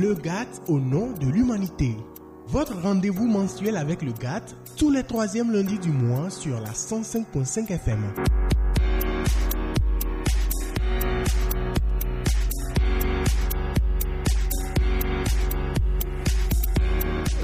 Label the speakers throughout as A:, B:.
A: le GATT au nom de l'humanité. Votre rendez-vous mensuel avec le GATT, tous les troisièmes lundis du mois sur la 105.5 FM.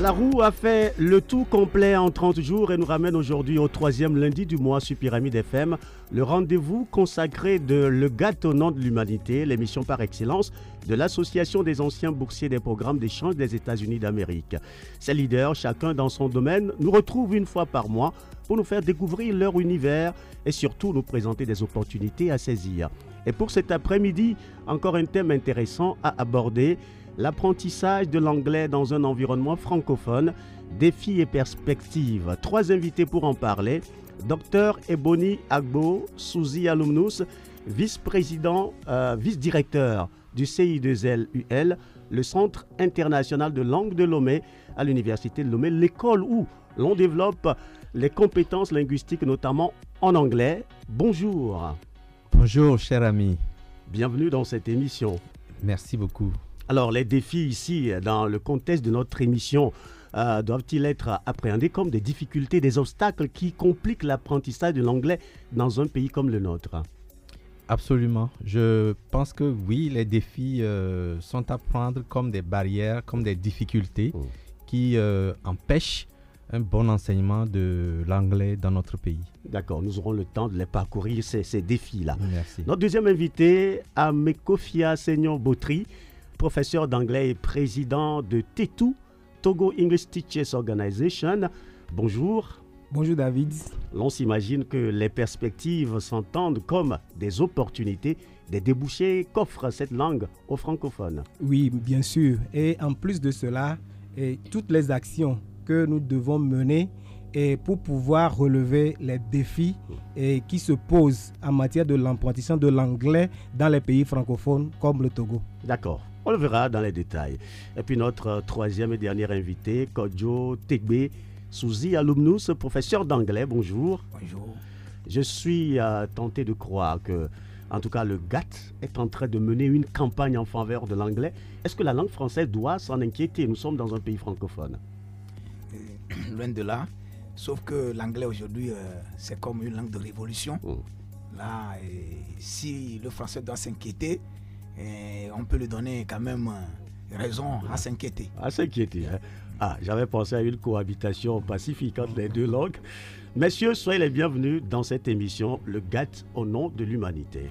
B: La roue a fait le tout complet en 30 jours et nous ramène aujourd'hui au troisième lundi du mois sur Pyramide FM, le rendez-vous consacré de Le GATT au nom de l'humanité, l'émission par excellence de l'Association des anciens boursiers des programmes d'échange des États-Unis d'Amérique. Ces leaders, chacun dans son domaine, nous retrouvent une fois par mois pour nous faire découvrir leur univers et surtout nous présenter des opportunités à saisir. Et pour cet après-midi, encore un thème intéressant à aborder, l'apprentissage de l'anglais dans un environnement francophone, défis et perspectives. Trois invités pour en parler. Dr Ebony Agbo, Suzy Alumnus, vice-directeur du CI2L-UL, le Centre international de langue de Lomé à l'Université de Lomé, l'école où l'on développe les compétences linguistiques, notamment en anglais. Bonjour.
C: Bonjour, cher ami.
B: Bienvenue dans cette émission.
C: Merci beaucoup.
B: Alors, les défis ici, dans le contexte de notre émission, doivent-ils être appréhendés comme des difficultés, des obstacles qui compliquent l'apprentissage de l'anglais dans un pays comme le nôtre?
C: Absolument. Je pense que oui, les défis sont à prendre comme des barrières, comme des difficultés qui empêchent un bon enseignement de l'anglais dans notre pays.
B: D'accord, nous aurons le temps de les parcourir, ces défis-là.
C: Merci.
B: Notre deuxième invité, Amekofia Senyor-Botri, professeur d'anglais et président de TETU, Togo English Teachers Organization. Bonjour.
D: Bonjour David.
B: L'on s'imagine que les perspectives s'entendent comme des opportunités, des débouchés qu'offre cette langue aux francophones.
D: Oui, bien sûr. Et en plus de cela, toutes les actions que nous devons mener pour pouvoir relever les défis qui se posent en matière de l'apprentissage de l'anglais dans les pays francophones comme le Togo.
B: D'accord. On le verra dans les détails. Et puis notre troisième et dernier invité, Kodjo Tegbe, Suzy Alumnus, professeur d'anglais. Bonjour.
E: Bonjour.
B: Je suis tenté de croire que, en tout cas, le GATT est en train de mener une campagne en faveur de l'anglais. Est-ce que la langue française doit s'en inquiéter? Nous sommes dans un pays francophone.
E: Loin de là. Sauf que l'anglais aujourd'hui, c'est comme une langue de révolution. Là, si le français doit s'inquiéter, on peut lui donner quand même raison à s'inquiéter.
B: À s'inquiéter, hein? J'avais pensé à une cohabitation pacifique entre les deux langues. Messieurs, soyez les bienvenus dans cette émission, le GATT au nom de l'humanité.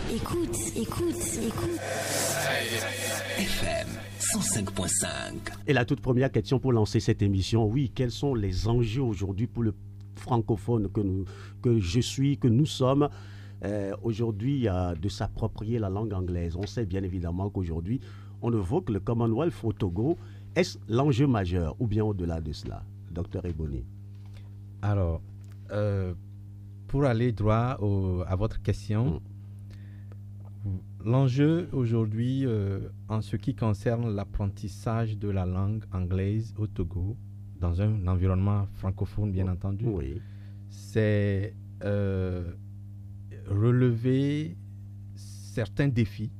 F: Écoute.
G: FM 105.5.
B: Et la toute première question pour lancer cette émission, oui, quels sont les enjeux aujourd'hui pour le francophone que je suis, que nous sommes aujourd'hui de s'approprier la langue anglaise? On sait bien évidemment qu'aujourd'hui, on évoque le Commonwealth au Togo. Est-ce l'enjeu majeur ou bien au-delà de cela, Dr Ebony?
C: Alors, pour aller droit à votre question, l'enjeu aujourd'hui, en ce qui concerne l'apprentissage de la langue anglaise au Togo, dans un environnement francophone bien entendu, c'est relever certains défis.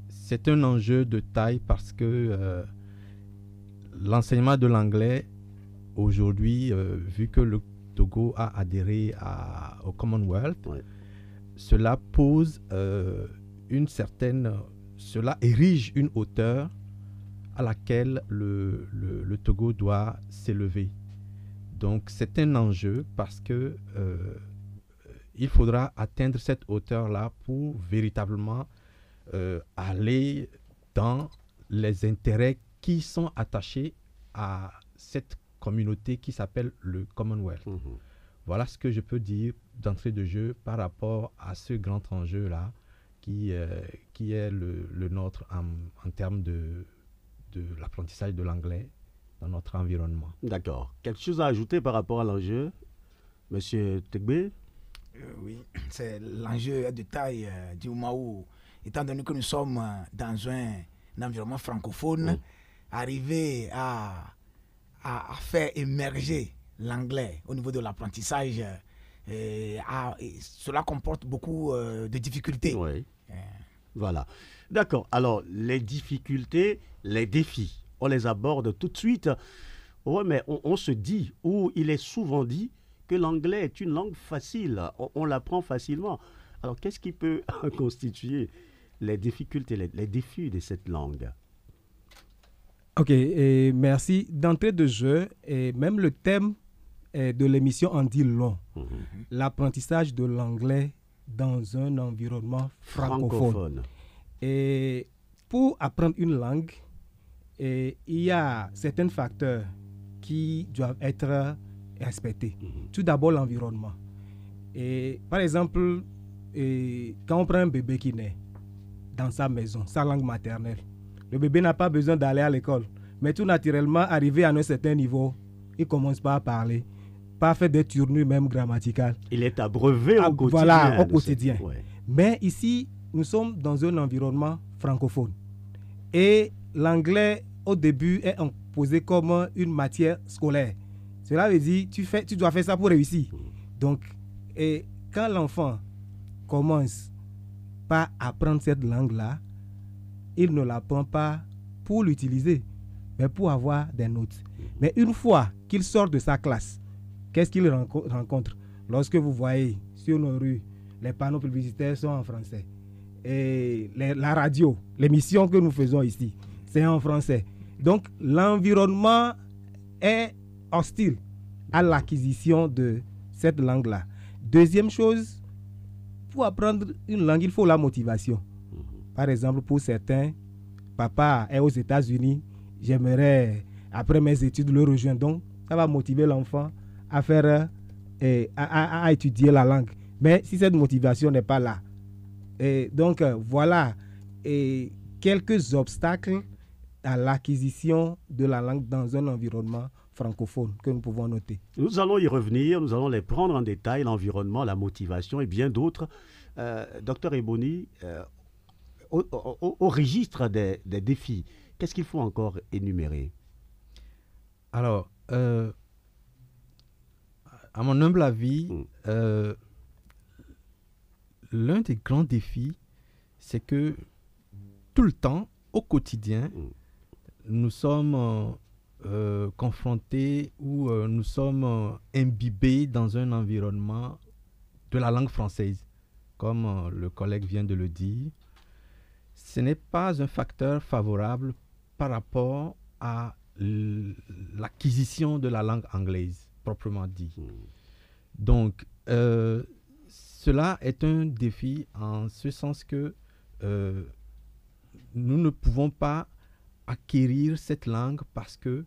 C: C'est un enjeu de taille parce que l'enseignement de l'anglais aujourd'hui, vu que le Togo a adhéré au Commonwealth, cela pose cela érige une hauteur à laquelle le Togo doit s'élever. Donc c'est un enjeu parce que il faudra atteindre cette hauteur-là pour véritablement aller dans les intérêts qui sont attachés à cette communauté qui s'appelle le Commonwealth. Voilà ce que je peux dire d'entrée de jeu par rapport à ce grand enjeu-là qui est le nôtre en termes de l'apprentissage de l'anglais dans notre environnement.
B: D'accord. Quelque chose à ajouter par rapport à l'enjeu, Monsieur Tegbe?
E: Oui, c'est l'enjeu de taille du moment où, étant donné que nous sommes dans un environnement francophone, arriver à faire émerger l'anglais au niveau de l'apprentissage, cela comporte beaucoup de difficultés.
B: Voilà. D'accord. Alors, les difficultés, les défis, on les aborde tout de suite. Oui, mais on se dit, ou il est souvent dit, que l'anglais est une langue facile. On l'apprend facilement. Alors, qu'est-ce qui peut constituer les difficultés, les défis de cette langue?
D: Ok, et merci. D'entrée de jeu, et même le thème de l'émission en dit long. L'apprentissage de l'anglais dans un environnement francophone. Et pour apprendre une langue, il y a certains facteurs qui doivent être respectés. Tout d'abord, l'environnement. Et par exemple, quand on prend un bébé qui naît dans sa maison, sa langue maternelle, le bébé n'a pas besoin d'aller à l'école. Mais tout naturellement, arrivé à un certain niveau, il commence pas à parler, pas à faire des tournures même grammaticales.
B: Il est abreuvé au quotidien.
D: Voilà, au quotidien. Ouais. Mais ici, nous sommes dans un environnement francophone. Et l'anglais, au début, est imposé comme une matière scolaire. Cela veut dire, tu dois faire ça pour réussir. Donc, et quand l'enfant commence par apprendre cette langue-là, il ne l'apprend pas pour l'utiliser, mais pour avoir des notes. Mais une fois qu'il sort de sa classe, qu'est-ce qu'il rencontre? Lorsque vous voyez sur nos rues, les panneaux publicitaires sont en français. Et la radio, l'émission que nous faisons ici, c'est en français. Donc, l'environnement est hostile à l'acquisition de cette langue-là. Deuxième chose, pour apprendre une langue, il faut la motivation. Par exemple, pour certains, papa est aux États-Unis, j'aimerais, après mes études, le rejoindre. Donc, ça va motiver l'enfant à faire, à étudier la langue. Mais si cette motivation n'est pas là, donc voilà quelques obstacles à l'acquisition de la langue dans un environnement francophone que nous pouvons noter.
B: Nous allons y revenir, nous allons les prendre en détail, l'environnement, la motivation et bien d'autres. Docteur Eboni, au registre des défis, qu'est-ce qu'il faut encore énumérer?
C: Alors, à mon humble avis, l'un des grands défis, c'est que tout le temps, au quotidien, nous sommes confrontés ou nous sommes imbibés dans un environnement de la langue française, comme le collègue vient de le dire. Ce n'est pas un facteur favorable par rapport à l'acquisition de la langue anglaise, proprement dit. Donc, cela est un défi en ce sens que nous ne pouvons pas acquérir cette langue parce que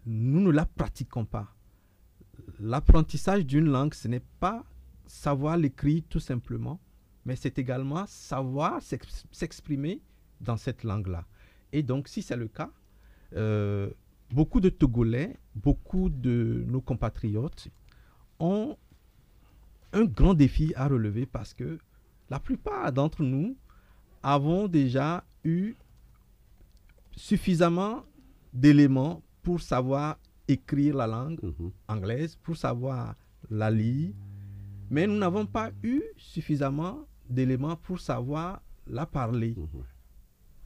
C: nous ne la pratiquons pas. L'apprentissage d'une langue, ce n'est pas savoir l'écrire tout simplement, mais c'est également savoir s'exprimer dans cette langue-là. Et donc, si c'est le cas, beaucoup de Togolais, beaucoup de nos compatriotes ont un grand défi à relever parce que la plupart d'entre nous avons déjà eu suffisamment d'éléments pour savoir écrire la langue anglaise, pour savoir la lire, mais nous n'avons pas eu suffisamment d'éléments pour savoir la parler,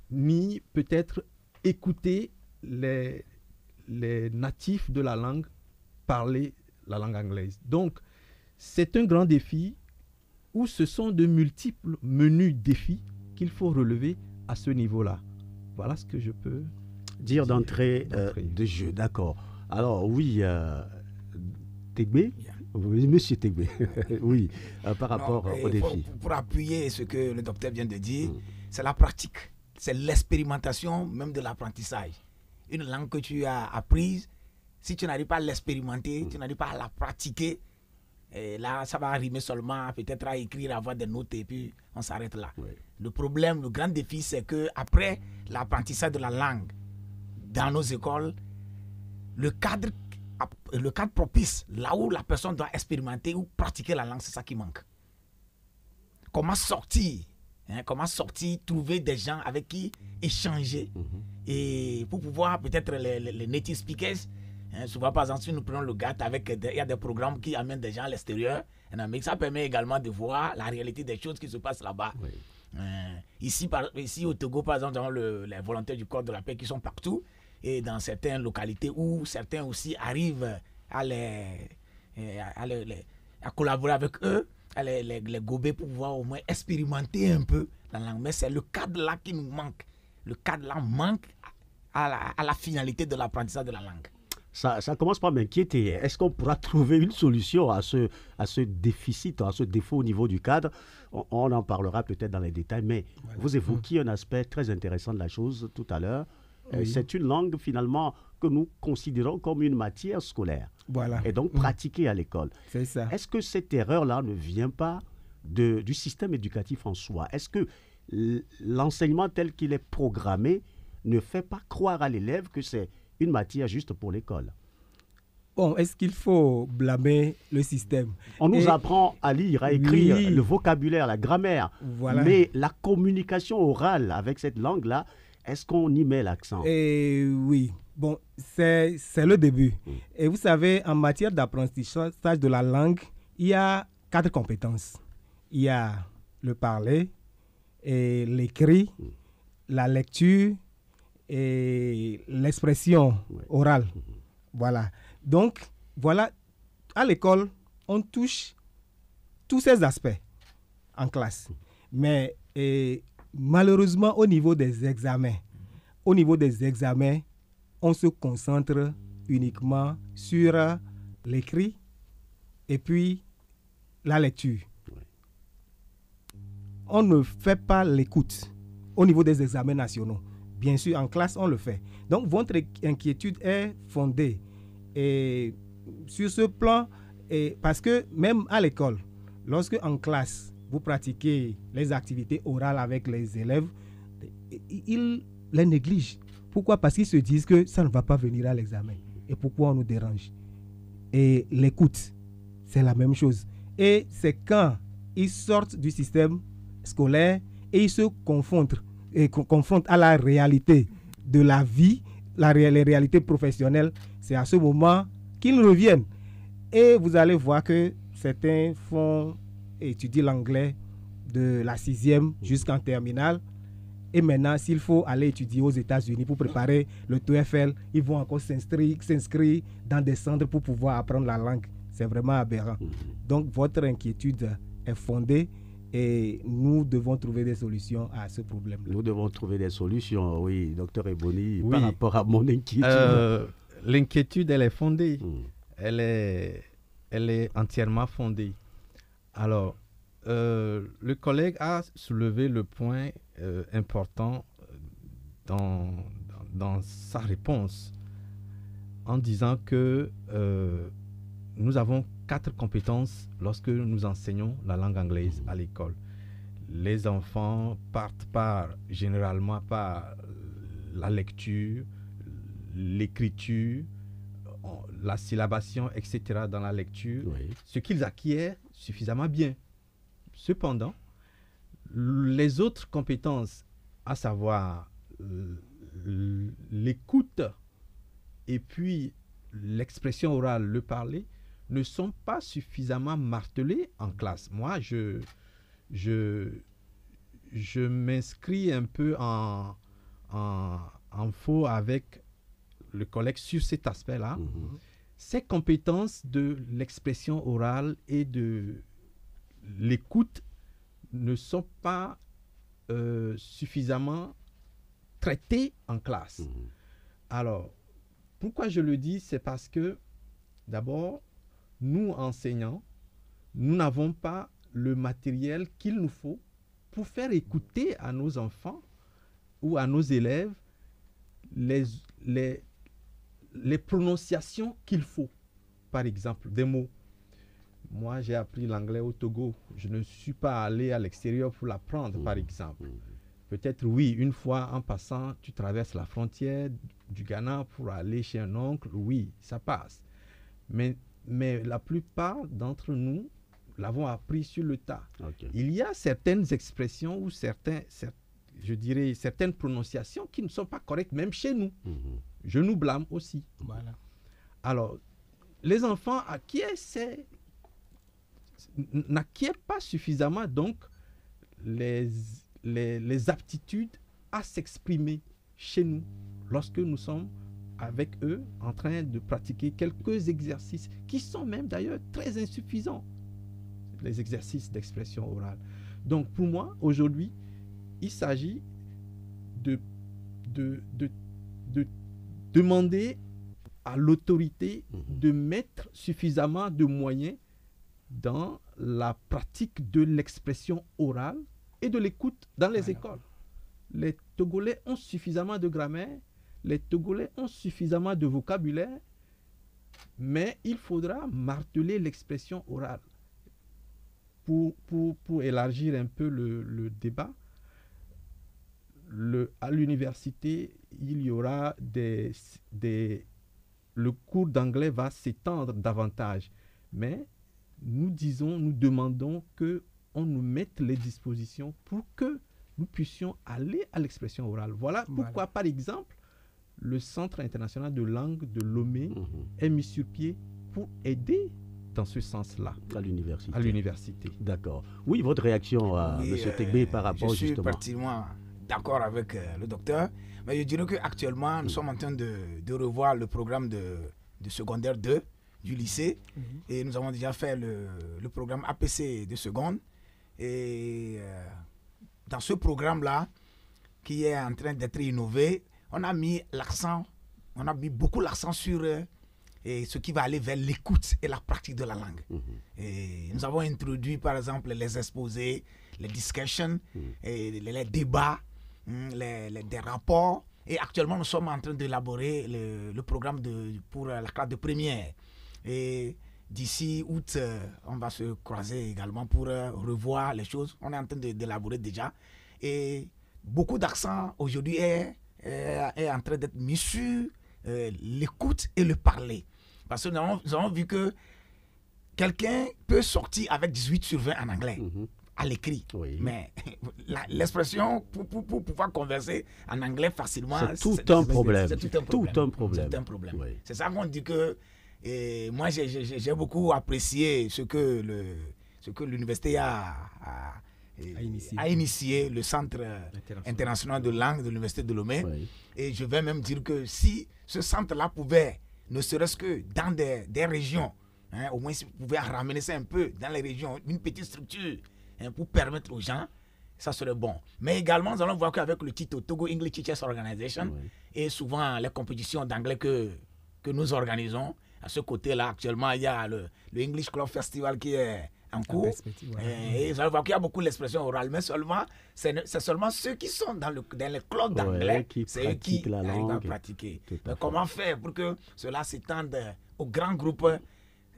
C: ni peut-être écouter les natifs de la langue parler la langue anglaise. Donc, c'est un grand défi où ce sont de multiples menus défis qu'il faut relever à ce niveau-là. Voilà ce que je peux
B: dire d'entrée de jeu. D'accord. Alors, oui, Tegbe, monsieur Tegbe, oui, par rapport au défi.
E: Pour appuyer ce que le docteur vient de dire, c'est la pratique, c'est l'expérimentation même de l'apprentissage. Une langue que tu as apprise, si tu n'arrives pas à l'expérimenter, tu n'arrives pas à la pratiquer, et là, ça va arriver seulement peut-être à écrire, à avoir des notes et puis on s'arrête là. Oui. Le problème, le grand défi, c'est qu'après l'apprentissage de la langue dans nos écoles, le cadre propice, là où la personne doit expérimenter ou pratiquer la langue, c'est ça qui manque. Comment sortir, trouver des gens avec qui échanger et pour pouvoir peut-être les native speakers. Souvent, par exemple, si nous prenons le GATT, il y a des programmes qui amènent des gens à l'extérieur en Amérique. Ça permet également de voir la réalité des choses qui se passent là-bas. Oui. Ici au Togo, par exemple, les volontaires du corps de la paix qui sont partout, et dans certaines localités où certains aussi arrivent à collaborer avec eux, à les gober pour pouvoir au moins expérimenter un peu la langue. Mais c'est le cadre-là qui nous manque. Le cadre-là manque à la finalité de l'apprentissage de la langue.
B: Ça commence par m'inquiéter. Est-ce qu'on pourra trouver une solution à ce déficit, à ce défaut au niveau du cadre? On en parlera peut-être dans les détails, mais vous évoquiez un aspect très intéressant de la chose tout à l'heure. Oui. C'est une langue finalement que nous considérons comme une matière scolaire.
D: Voilà.
B: Et donc pratiquée à l'école.
D: C'est ça.
B: Est-ce que cette erreur-là ne vient pas du système éducatif en soi? Est-ce que l'enseignement tel qu'il est programmé ne fait pas croire à l'élève que c'est une matière juste pour l'école?
D: Bon, est-ce qu'il faut blâmer le système?
B: On nous apprend à lire, à écrire,
D: oui,
B: le vocabulaire, la grammaire.
D: Voilà.
B: Mais la communication orale avec cette langue-là, est-ce qu'on y met l'accent?
D: Oui. Bon, c'est le début. Et vous savez, en matière d'apprentissage de la langue, il y a 4 compétences. Il y a le parler, et l'écrit, la lecture et l'expression orale. Voilà. Donc, voilà, à l'école, on touche tous ces aspects en classe. Mais malheureusement, au niveau des examens, on se concentre uniquement sur l'écrit et puis la lecture. On ne fait pas l'écoute au niveau des examens nationaux. Bien sûr, en classe, on le fait. Donc, votre inquiétude est fondée. Et sur ce plan, parce que même à l'école, lorsque en classe, vous pratiquez les activités orales avec les élèves, ils les négligent. Pourquoi? Parce qu'ils se disent que ça ne va pas venir à l'examen. Et pourquoi on nous dérange? Et l'écoute, c'est la même chose. Et c'est quand ils sortent du système scolaire et ils se confrontent à la réalité de la vie, les réalités professionnelles, c'est à ce moment qu'ils reviennent. Et vous allez voir que certains font étudier l'anglais de la 6e jusqu'en terminale. Et maintenant, s'il faut aller étudier aux États-Unis pour préparer le TOEFL, ils vont encore s'inscrire dans des centres pour pouvoir apprendre la langue. C'est vraiment aberrant. Donc, votre inquiétude est fondée et nous devons trouver des solutions à ce problème-là.
B: Nous devons trouver des solutions, oui, docteur Eboni, par rapport à mon inquiétude.
C: L'inquiétude, elle est fondée. Elle est entièrement fondée. Alors, le collègue a soulevé le point important dans sa réponse en disant que nous avons 4 compétences lorsque nous enseignons la langue anglaise à l'école. Les enfants partent généralement par la lecture, l'écriture, la syllabation, etc. dans la lecture, ce qu'ils acquièrent suffisamment bien. Cependant, les autres compétences, à savoir l'écoute et puis l'expression orale, le parler, ne sont pas suffisamment martelées en classe. Moi, je m'inscris un peu en faux avec le collègue sur cet aspect-là. Ces compétences de l'expression orale et de l'écoute ne sont pas suffisamment traitées en classe. Alors, pourquoi je le dis? C'est parce que, d'abord, nous, enseignants, nous n'avons pas le matériel qu'il nous faut pour faire écouter à nos enfants ou à nos élèves les prononciations qu'il faut. Par exemple, des mots. Moi, j'ai appris l'anglais au Togo. Je ne suis pas allé à l'extérieur pour l'apprendre, par exemple. Peut-être, oui, une fois en passant, tu traverses la frontière du Ghana pour aller chez un oncle. Oui, ça passe. Mais la plupart d'entre nous l'avons appris sur le tas. Il y a certaines expressions ou certaines prononciations qui ne sont pas correctes, même chez nous. Je nous blâme aussi.
D: Voilà.
C: Alors, les enfants n'acquièrent pas suffisamment donc les les aptitudes à s'exprimer chez nous lorsque nous sommes avec eux en train de pratiquer quelques exercices qui sont même d'ailleurs très insuffisants, les exercices d'expression orale. Donc pour moi, aujourd'hui, il s'agit de demander à l'autorité de mettre suffisamment de moyens dans la pratique de l'expression orale et de l'écoute dans les écoles. Les Togolais ont suffisamment de grammaire, les Togolais ont suffisamment de vocabulaire, mais il faudra marteler l'expression orale. Pour élargir un peu le débat, à l'université, il y aura le cours d'anglais va s'étendre davantage, mais nous demandons qu'on nous mette les dispositions pour que nous puissions aller à l'expression orale. Voilà pourquoi, par exemple, le Centre international de langue de Lomé est mis sur pied pour aider dans ce sens-là.
B: À l'université.
C: À l'université.
B: D'accord. Oui, votre réaction à M. Tegbe par rapport justement.
E: Je suis pratiquement d'accord avec le docteur, mais je dirais qu'actuellement, nous sommes en train de revoir le programme de secondaire 2 du lycée, et nous avons déjà fait le programme APC de seconde, et dans ce programme-là, qui est en train d'être innové, on a mis beaucoup l'accent sur ce qui va aller vers l'écoute et la pratique de la langue. Et nous avons introduit par exemple les exposés, les discussions, et les débats, des rapports. Et actuellement, nous sommes en train d'élaborer le programme pour la classe de première. Et d'ici août, on va se croiser également pour revoir les choses. On est en train d'élaborer déjà. Et beaucoup d'accent aujourd'hui est en train d'être mis sur l'écoute et le parler. Parce que nous avons vu que quelqu'un peut sortir avec 18 sur 20 en anglais. À l'écrit, mais l'expression pour pouvoir converser en anglais facilement,
B: c'est tout un problème.
E: Oui. C'est ça qu'on dit que moi j'ai beaucoup apprécié ce que l'université a initié, le Centre international de langue de l'université de Lomé. Et je vais même dire que si ce centre-là pouvait, ne serait-ce que dans des régions, au moins si vous pouvez ramener ça un peu dans les régions, une petite structure pour permettre aux gens, ça serait bon. Mais également, nous allons voir qu'avec le titre Togo English Teachers Organization, et souvent les compétitions d'anglais que nous organisons, à ce côté-là, actuellement, il y a le English Club Festival qui est en cours. Et vous allez voir qu'il y a beaucoup d'expressions orales, mais c'est seulement ceux qui sont dans les clubs d'anglais, c'est eux qui arrivent à pratiquer. Mais comment faire pour que cela s'étende aux grands groupes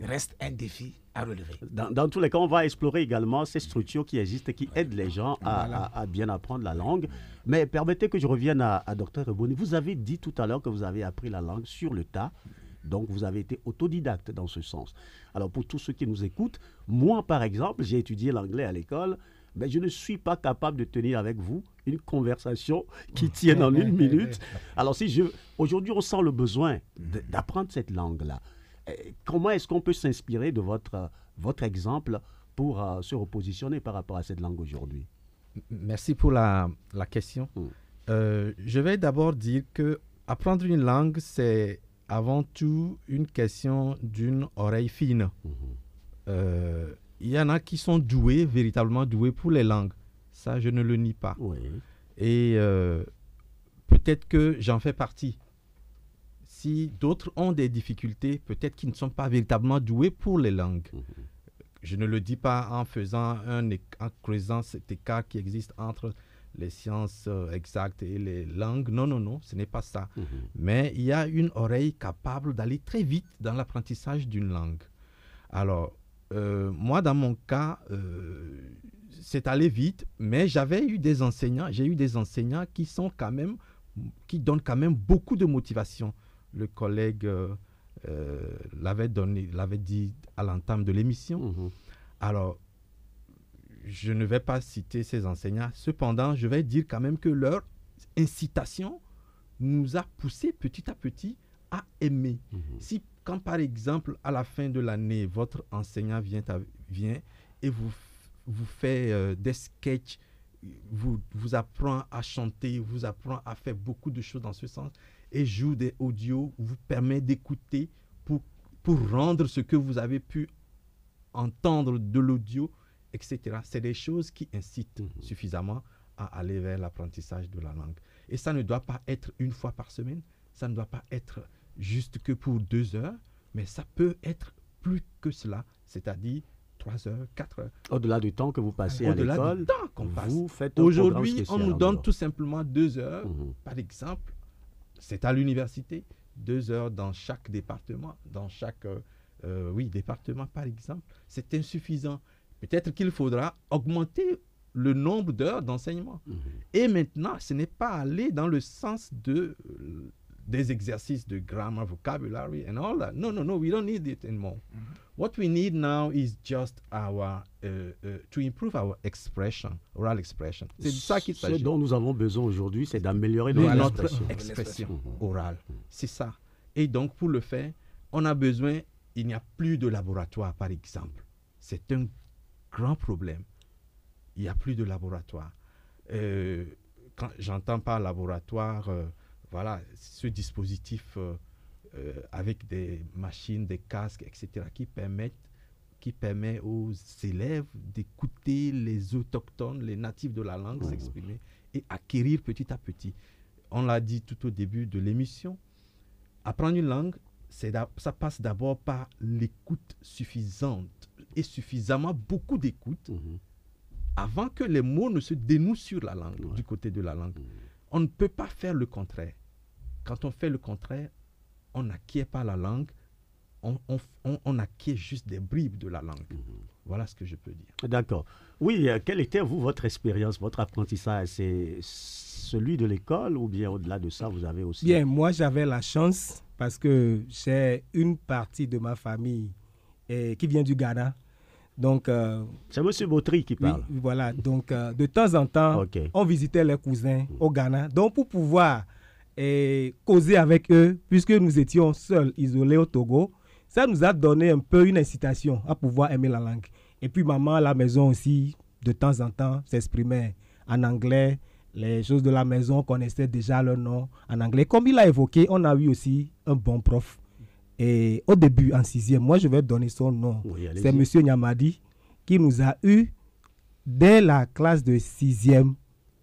E: reste un défi à relever.
B: Dans tous les cas, on va explorer également ces structures qui existent et qui aident les gens à bien apprendre la langue. Mais permettez que je revienne à Dr Eboni. Vous avez dit tout à l'heure que vous avez appris la langue sur le tas. Donc, vous avez été autodidacte dans ce sens. Alors, pour tous ceux qui nous écoutent, moi, par exemple, j'ai étudié l'anglais à l'école, mais je ne suis pas capable de tenir avec vous une conversation qui tienne en 1 minute. Alors, aujourd'hui, on sent le besoin d'apprendre cette langue-là. Comment est-ce qu'on peut s'inspirer de votre exemple pour se repositionner par rapport à cette langue aujourd'hui?
C: Merci pour la question. Je vais d'abord dire que apprendre une langue, c'est avant tout une question d'une oreille fine. Il y en a qui sont doués, véritablement doués pour les langues. Ça, je ne le nie pas. Et peut-être que j'en fais partie. Si d'autres ont des difficultés, peut-être qu'ils ne sont pas véritablement doués pour les langues. Je ne le dis pas en creusant cet écart qui existe entre les sciences exactes et les langues. Non, ce n'est pas ça. Mais il y a une oreille capable d'aller très vite dans l'apprentissage d'une langue. Alors, moi, dans mon cas, c'est allé vite, mais j'ai eu des enseignants qui donnent quand même beaucoup de motivation. Le collègue l'avait dit à l'entame de l'émission. Alors, je ne vais pas citer ces enseignants. Cependant, je vais dire quand même que leur incitation nous a poussé petit à petit à aimer. Quand par exemple, à la fin de l'année, votre enseignant vient et vous fait des sketchs vous apprend à chanter, vous apprend à faire beaucoup de choses dans ce sens, et joue des audios, vous permet d'écouter pour rendre ce que vous avez pu entendre de l'audio, etc. C'est des choses qui incitent suffisamment à aller vers l'apprentissage de la langue. Et ça ne doit pas être une fois par semaine, ça ne doit pas être juste que pour 2 heures, mais ça peut être plus que cela, c'est-à-dire 3 heures, 4 heures.
B: Au-delà du temps que vous passez à l'école,
C: au-delà du temps qu'on passe.
B: vous faites un
C: Aujourd'hui,
B: programme
C: on
B: spécial
C: nous
B: en
C: donne
B: dehors.
C: tout simplement 2 heures, par exemple, c'est à l'université, 2 heures dans chaque département, dans chaque département par exemple, c'est insuffisant. Peut-être qu'il faudra augmenter le nombre d'heures d'enseignement. Et maintenant, ce n'est pas aller dans le sens des exercices de grammar, vocabulary and all that. No, we don't need it anymore. What we need now is just to improve our expression, oral expression. C'est de ça qu'il s'agit.
B: Ce dont nous avons besoin aujourd'hui, c'est d'améliorer
C: Notre
B: expression.
C: expression orale. C'est ça. Et donc, pour le faire, on a besoin, il n'y a plus de laboratoire, par exemple. C'est un grand problème. Il n'y a plus de laboratoire. Quand j'entends par laboratoire, voilà, ce dispositif avec des machines, des casques, etc., qui permet aux élèves d'écouter les autochtones, les natifs de la langue s'exprimer et acquérir petit à petit. On l'a dit tout au début de l'émission, apprendre une langue, ça passe d'abord par l'écoute suffisante et suffisamment beaucoup d'écoute avant que les mots ne se dénouent sur la langue, du côté de la langue. On ne peut pas faire le contraire. Quand on fait le contraire, on n'acquiert pas la langue, on acquiert juste des bribes de la langue. Voilà ce que je peux dire.
B: D'accord. Oui, quelle était, votre expérience, votre apprentissage? C'est celui de l'école ou bien au-delà de ça, vous avez aussi...
D: Bien, moi j'avais la chance parce que j'ai une partie de ma famille qui vient du Ghana. Donc,
B: c'est M. Bautry qui parle.
D: Oui, voilà. Donc, de temps en temps, on visitait les cousins au Ghana. Donc, pour pouvoir causer avec eux, puisque nous étions seuls, isolés au Togo, ça nous a donné un peu une incitation à pouvoir aimer la langue. Et puis, maman à la maison aussi, de temps en temps, s'exprimait en anglais. Les choses de la maison, on connaissait déjà leur nom en anglais. Comme il a évoqué, on a eu aussi un bon prof. Et au début, en 6e, moi je vais donner son nom. Oui, c'est M. Nyamadi qui nous a eu dès la classe de 6e.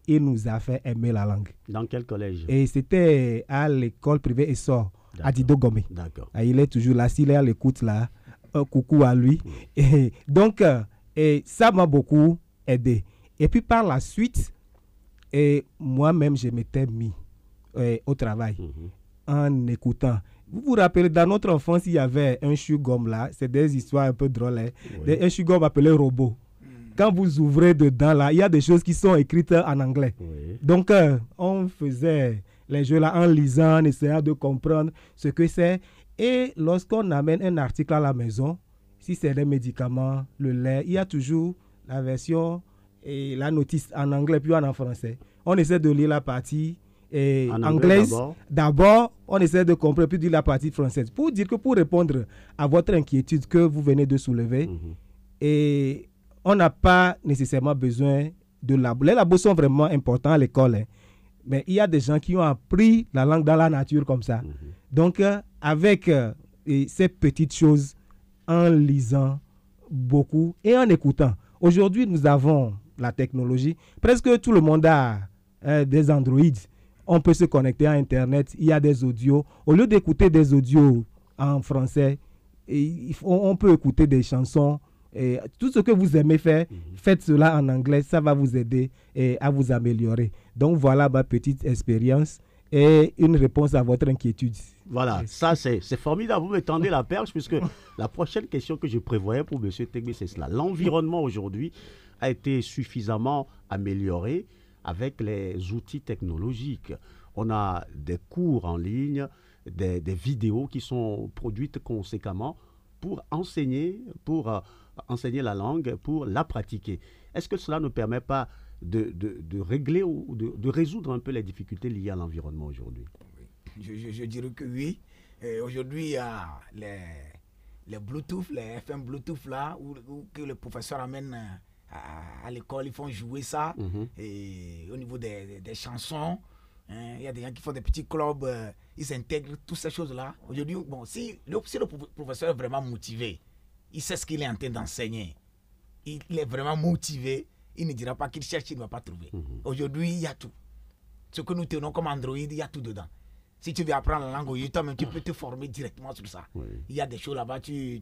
D: Il nous a fait aimer la langue.
B: Dans quel collège? Et
D: c'était à l'école privée Essor, à Dido Gomé.
B: D'accord.
D: Il est toujours là, s'il est à l'écoute là, un coucou à lui. Et donc, ça m'a beaucoup aidé. Et puis par la suite, moi-même, je m'étais mis au travail en écoutant. Vous vous rappelez, dans notre enfance, il y avait un chewing-gum là. C'est des histoires un peu drôles. Un chewing-gum appelé robot. Quand vous ouvrez dedans là, il y a des choses qui sont écrites en anglais. Donc, on faisait les jeux là en lisant, en essayant de comprendre ce que c'est. Et lorsqu'on amène un article à la maison, si c'est des médicaments, le lait, il y a toujours la version et la notice en anglais puis en français. On essaie de lire la partie anglaise d'abord, on essaie de comprendre puis de lire la partie française. Pour dire que pour répondre à votre inquiétude que vous venez de soulever, et on n'a pas nécessairement besoin de labos. Les labos sont vraiment importants à l'école, mais il y a des gens qui ont appris la langue dans la nature comme ça. Donc, avec ces petites choses, en lisant beaucoup et en écoutant. Aujourd'hui, nous avons la technologie. Presque tout le monde a des Android. On peut se connecter à Internet. Il y a des audios. Au lieu d'écouter des audios en français, on peut écouter des chansons. Et tout ce que vous aimez faire, faites cela en anglais. Ça va vous aider à vous améliorer. Donc, voilà ma petite expérience et une réponse à votre inquiétude.
B: Voilà, ça c'est formidable. Vous me tendez la perche puisque la prochaine question que je prévoyais pour M. Tegbe, c'est cela. L'environnement aujourd'hui a été suffisamment amélioré avec les outils technologiques. On a des cours en ligne, des vidéos qui sont produites conséquemment pour enseigner la langue, pour la pratiquer. Est-ce que cela ne permet pas de régler ou de résoudre un peu les difficultés liées à l'environnement aujourd'hui?
E: Je dirais que oui. Aujourd'hui, il y a les Bluetooth, les FM Bluetooth là, où que le professeur amène à l'école, ils font jouer ça. Et au niveau des chansons, hein, il y a des gens qui font des petits clubs, ils intègrent toutes ces choses-là. Aujourd'hui, bon, si le professeur est vraiment motivé, il sait ce qu'il est en train d'enseigner, il est vraiment motivé, il ne dira pas qu'il cherche, il ne va pas trouver. Aujourd'hui, il y a tout. Ce que nous tenons comme Android, il y a tout dedans. Si tu veux apprendre la langue, toi-même, tu peux te former directement sur ça. Il y a des choses là-bas, il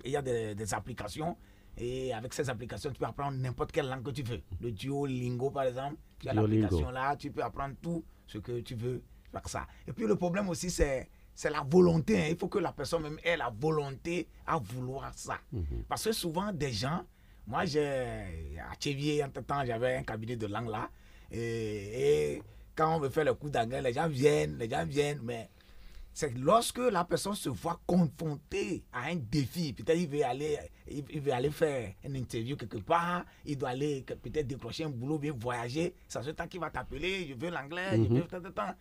E: y a des applications. Et avec ces applications, tu peux apprendre n'importe quelle langue que tu veux. Le Duolingo, par exemple, tu as l'application là, tu peux apprendre tout ce que tu veux avec ça. Et puis le problème aussi, c'est la volonté. Hein. Il faut que la personne même ait la volonté à vouloir ça. Parce que souvent, des gens, moi, à Tchévier, en temps, j'avais un cabinet de langue là. Et quand on veut faire le cours d'anglais, les gens viennent, mais c'est lorsque la personne se voit confrontée à un défi, peut-être il veut aller faire une interview quelque part, il doit aller peut-être décrocher un boulot, bien voyager, c'est ce temps qu'il va t'appeler, je veux l'anglais, je veux tant.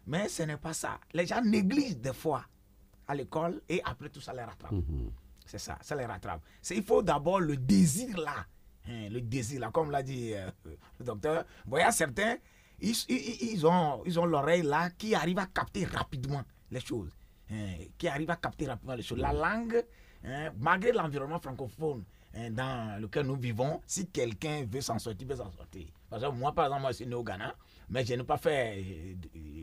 E: Mais ce n'est pas ça. Les gens négligent des fois à l'école et après tout ça les rattrape. C'est ça les rattrape. Il faut d'abord le désir là. Le désir là, comme l'a dit le docteur. Vous voyez, certains, ils ont l'oreille là qui arrive à capter rapidement les choses. La langue, malgré l'environnement francophone dans lequel nous vivons, si quelqu'un veut s'en sortir, il peut s'en sortir. Parce que moi, par exemple, je suis né au Ghana, mais je n'ai pas fait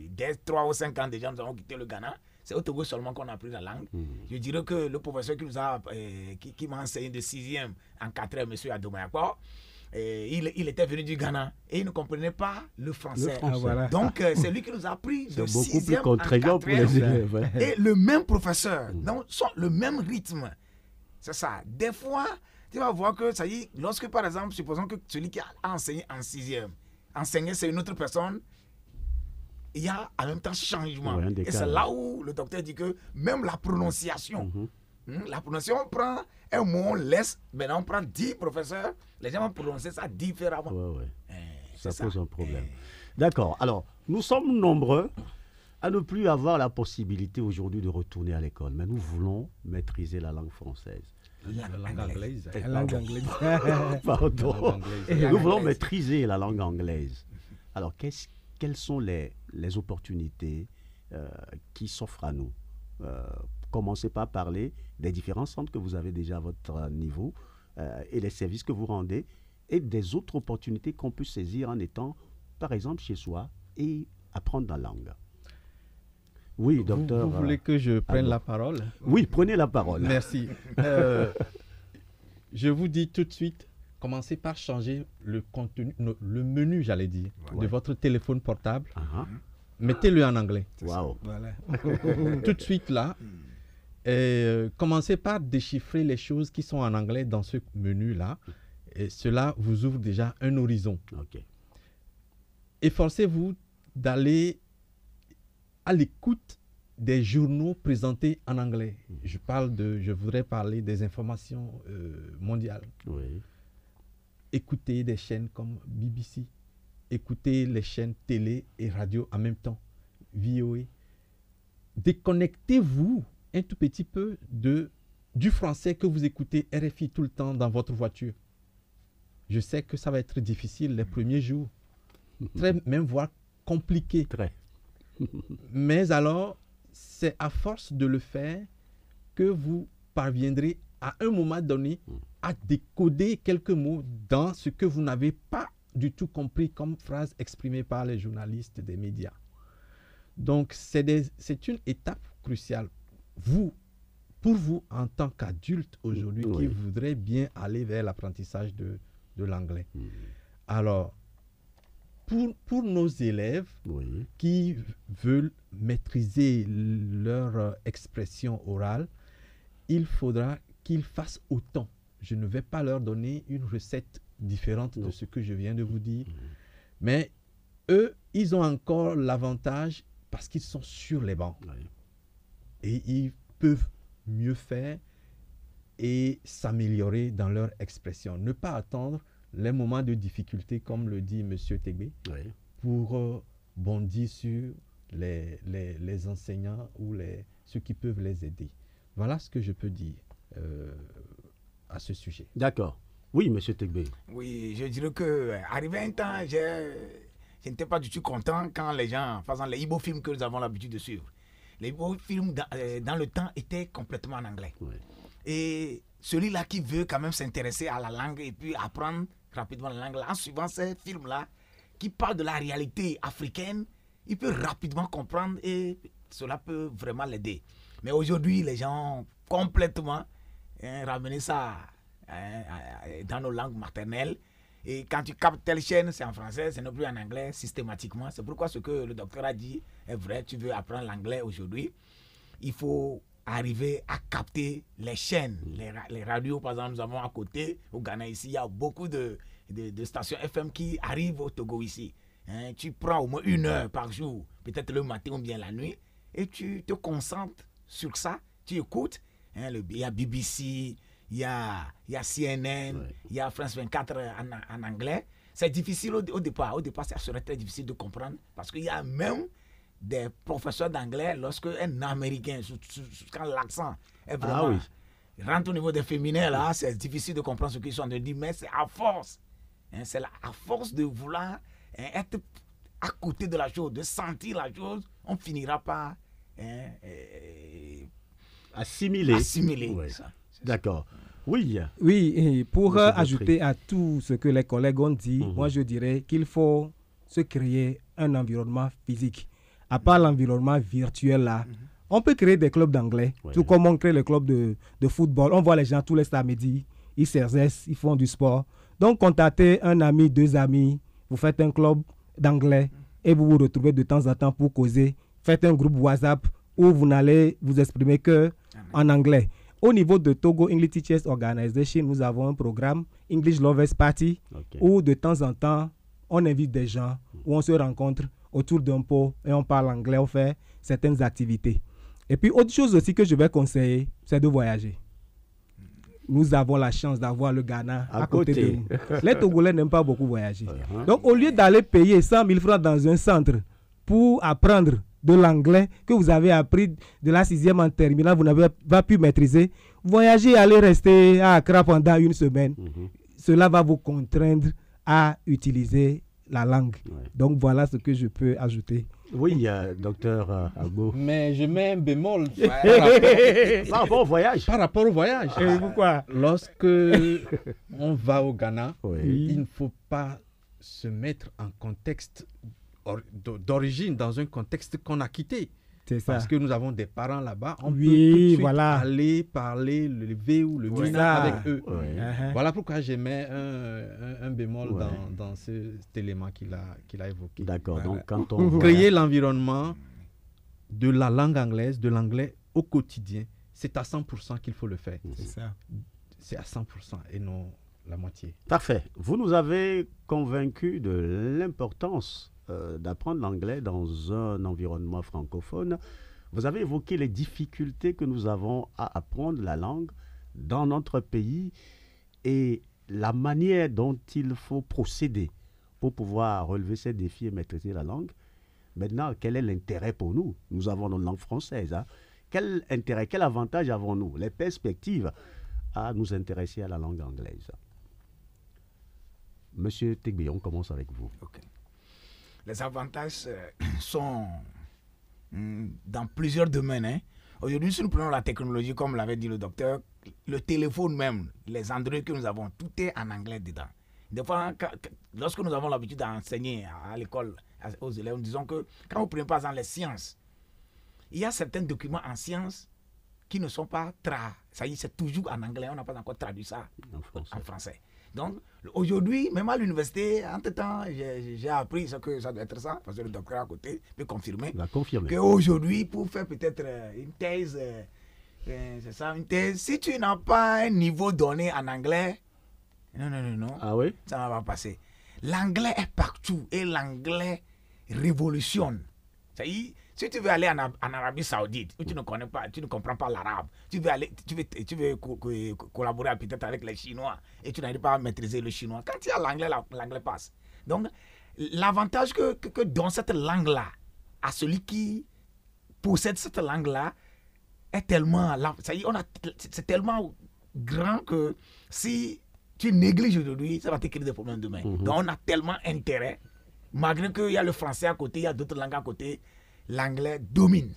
E: dès 3 ou 5 ans déjà, nous avons quitté le Ghana. C'est au Togo seulement qu'on a appris la langue. Je dirais que le professeur qui m'a enseigné de 6e en 4e, M. Adomayakwa, il était venu du Ghana et il ne comprenait pas le français.
D: Voilà.
E: Donc, c'est lui qui nous a appris de 6e
B: beaucoup plus contraignant pour les élèves.
E: Et le même professeur, donc, le même rythme. C'est ça. Des fois, tu vas voir que, ça y est, lorsque, par exemple, supposons que celui qui a enseigné en 6e, enseigner c'est une autre personne, il y a en même temps changement. Et c'est là où le docteur dit que même la prononciation, la prononciation, on prend un mot, on laisse, maintenant on prend 10 professeurs, les gens vont prononcer ça différemment.
B: Ça pose un problème. D'accord. Alors, nous sommes nombreux à ne plus avoir la possibilité aujourd'hui de retourner à l'école, mais nous voulons maîtriser la langue française.
C: La langue anglaise.
D: La langue anglaise.
B: Pardon. Nous voulons maîtriser la langue anglaise. Alors, quelles sont les opportunités qui s'offrent à nous? Commencez par parler des différents centres que vous avez déjà à votre niveau et les services que vous rendez et des autres opportunités qu'on peut saisir en étant, par exemple, chez soi et apprendre la langue. Oui, docteur.
C: Vous voulez que je prenne la parole?
B: Oui, prenez la parole.
C: Merci. Je vous dis tout de suite, commencez par changer le contenu, le menu, j'allais dire, de votre téléphone portable. Mettez-le en anglais.
B: Wow.
D: Voilà.
C: Tout de suite là. Commencez par déchiffrer les choses qui sont en anglais dans ce menu-là. Et cela vous ouvre déjà un horizon.
B: Okay.
C: Efforcez-vous d'aller à l'écoute des journaux présentés en anglais. Je voudrais parler des informations mondiales.
B: Oui.
C: Écoutez des chaînes comme BBC. Écoutez les chaînes télé et radio en même temps. VOA. Déconnectez-vous un tout petit peu du français que vous écoutez RFI tout le temps dans votre voiture. Je sais que ça va être difficile les premiers jours. Même voire compliqué.
B: Très.
C: Mais alors, c'est à force de le faire que vous parviendrez à un moment donné à décoder quelques mots dans ce que vous n'avez pas du tout compris comme phrase exprimée par les journalistes des médias. Donc, c'est une étape cruciale. Pour vous, en tant qu'adulte aujourd'hui, qui voudrait bien aller vers l'apprentissage de l'anglais. Alors, pour nos élèves qui veulent maîtriser leur expression orale, il faudra qu'ils fassent autant. Je ne vais pas leur donner une recette différente de ce que je viens de vous dire, mais eux, ils ont encore l'avantage parce qu'ils sont sur les bancs. Et ils peuvent mieux faire et s'améliorer dans leur expression. Ne pas attendre les moments de difficulté, comme le dit M. Tégbé, pour bondir sur les enseignants ou ceux qui peuvent les aider. Voilà ce que je peux dire à ce sujet.
B: D'accord. Oui, M. Tegbe.
E: Oui, je dirais que arrivé un temps, je n'étais pas du tout content quand les gens, par exemple, les Igbo films que nous avons l'habitude de suivre, les Igbo films dans le temps étaient complètement en anglais.
B: Oui.
E: Et celui-là qui veut quand même s'intéresser à la langue et puis apprendre rapidement la langue, là, en suivant ces films-là qui parlent de la réalité africaine, il peut rapidement comprendre et cela peut vraiment l'aider. Mais aujourd'hui, les gens ont complètement ramené ça dans nos langues maternelles. Et quand tu captes telle chaîne, c'est en français, c'est non plus en anglais, systématiquement. C'est pourquoi ce que le docteur a dit est vrai. Tu veux apprendre l'anglais aujourd'hui, il faut arriver à capter les chaînes, les radios. Par exemple, nous avons à côté, au Ghana ici, il y a beaucoup de stations FM qui arrivent au Togo ici. Tu prends au moins 1 heure par jour, peut-être le matin ou bien la nuit, et tu te concentres sur ça, tu écoutes. Il y a BBC, il y a CNN, il y a France 24 en anglais. C'est difficile au départ. Au départ, ça serait très difficile de comprendre parce qu'il y a même des professeurs d'anglais lorsque un Américain, quand l'accent est vraiment rentre au niveau des féminins, là, c'est difficile de comprendre ce qu'ils sont en train de dire, mais c'est à force. C'est à force de vouloir être à côté de la chose, de sentir la chose, on finira par assimiler
B: Ouais.
E: ça.
B: D'accord. Oui.
D: Oui, et pour
B: Monsieur
D: ajouter à tout ce que les collègues ont dit, moi je dirais qu'il faut se créer un environnement physique. À part l'environnement virtuel là, on peut créer des clubs d'anglais, tout comme on crée les clubs de football. On voit les gens tous les samedis, ils s'exercent, ils font du sport. Donc contactez un ami, 2 amis, vous faites un club d'anglais et vous vous retrouvez de temps en temps pour causer. Faites un groupe WhatsApp où vous n'allez vous exprimer que en anglais. Au niveau de Togo English Teachers Organization, nous avons un programme English Lovers Party où de temps en temps, on invite des gens, où on se rencontre autour d'un pot et on parle anglais, on fait certaines activités. Et puis, autre chose aussi que je vais conseiller, c'est de voyager. Nous avons la chance d'avoir le Ghana à côté de nous. Les Togolais n'aiment pas beaucoup voyager. Donc, au lieu d'aller payer 100 000 francs dans un centre pour apprendre de l'anglais que vous avez appris de la 6e en terminale, vous n'avez pas pu maîtriser, voyager, aller rester à Accra pendant 1 semaine, cela va vous contraindre à utiliser la langue. Donc voilà ce que je peux ajouter.
B: Oui, docteur Agbo.
C: Mais je mets un bémol
B: par rapport au voyage.
C: Par rapport au voyage.
D: Et pourquoi?
C: Lorsque on va au Ghana, il ne faut pas se mettre en contexte d'origine, dans un contexte qu'on a quitté.
D: C'est ça.
C: Parce que nous avons des parents là-bas, on peut tout de suite aller parler le V ou le Mina avec eux. Voilà pourquoi je mets un bémol dans cet élément qu'il a évoqué.
B: D'accord. Donc, quand on
C: créer l'environnement de la langue anglaise, de l'anglais au quotidien, c'est à 100% qu'il faut le faire.
D: C'est ça.
C: C'est à 100% et non la moitié.
B: Parfait. Vous nous avez convaincus de l'importance d'apprendre l'anglais dans un environnement francophone. Vous avez évoqué les difficultés que nous avons à apprendre la langue dans notre pays et la manière dont il faut procéder pour pouvoir relever ces défis et maîtriser la langue. Maintenant, quel est l'intérêt pour nous? Nous avons notre langue française. Quel intérêt, quel avantage avons-nous? Les perspectives à nous intéresser à la langue anglaise. Monsieur Tegbe, on commence avec vous.
E: Okay. Les avantages sont dans plusieurs domaines. Aujourd'hui, si nous prenons la technologie, comme l'avait dit le docteur, le téléphone même, les Android que nous avons, tout est en anglais dedans. Des fois, lorsque nous avons l'habitude d'enseigner à l'école aux élèves, nous disons que quand vous prenez par exemple les sciences, il y a certains documents en sciences qui ne sont pas ça y est, c'est toujours en anglais, on n'a pas encore traduit ça en français. Donc, aujourd'hui, même à l'université, entre-temps, j'ai appris que ça doit être ça, parce que le docteur à côté peut confirmer. Qu'aujourd'hui, pour faire peut-être une thèse, c'est ça, une thèse, si tu n'as pas un niveau donné en anglais, non, ça ne va pas passer. L'anglais est partout et l'anglais révolutionne. Ça y est, si tu veux aller en Arabie Saoudite, où tu ne connais pas, tu ne comprends pas l'arabe, tu veux collaborer peut-être avec les Chinois et tu n'arrives pas à maîtriser le chinois. Quand il y a l'anglais, l'anglais passe. Donc, l'avantage que donne cette langue-là à celui qui possède cette langue-là est tellement, c'est tellement grand que si tu négliges aujourd'hui, ça va te créer des problèmes demain. Donc on a tellement intérêt, malgré qu'il y a le français à côté, il y a d'autres langues à côté, l'anglais domine.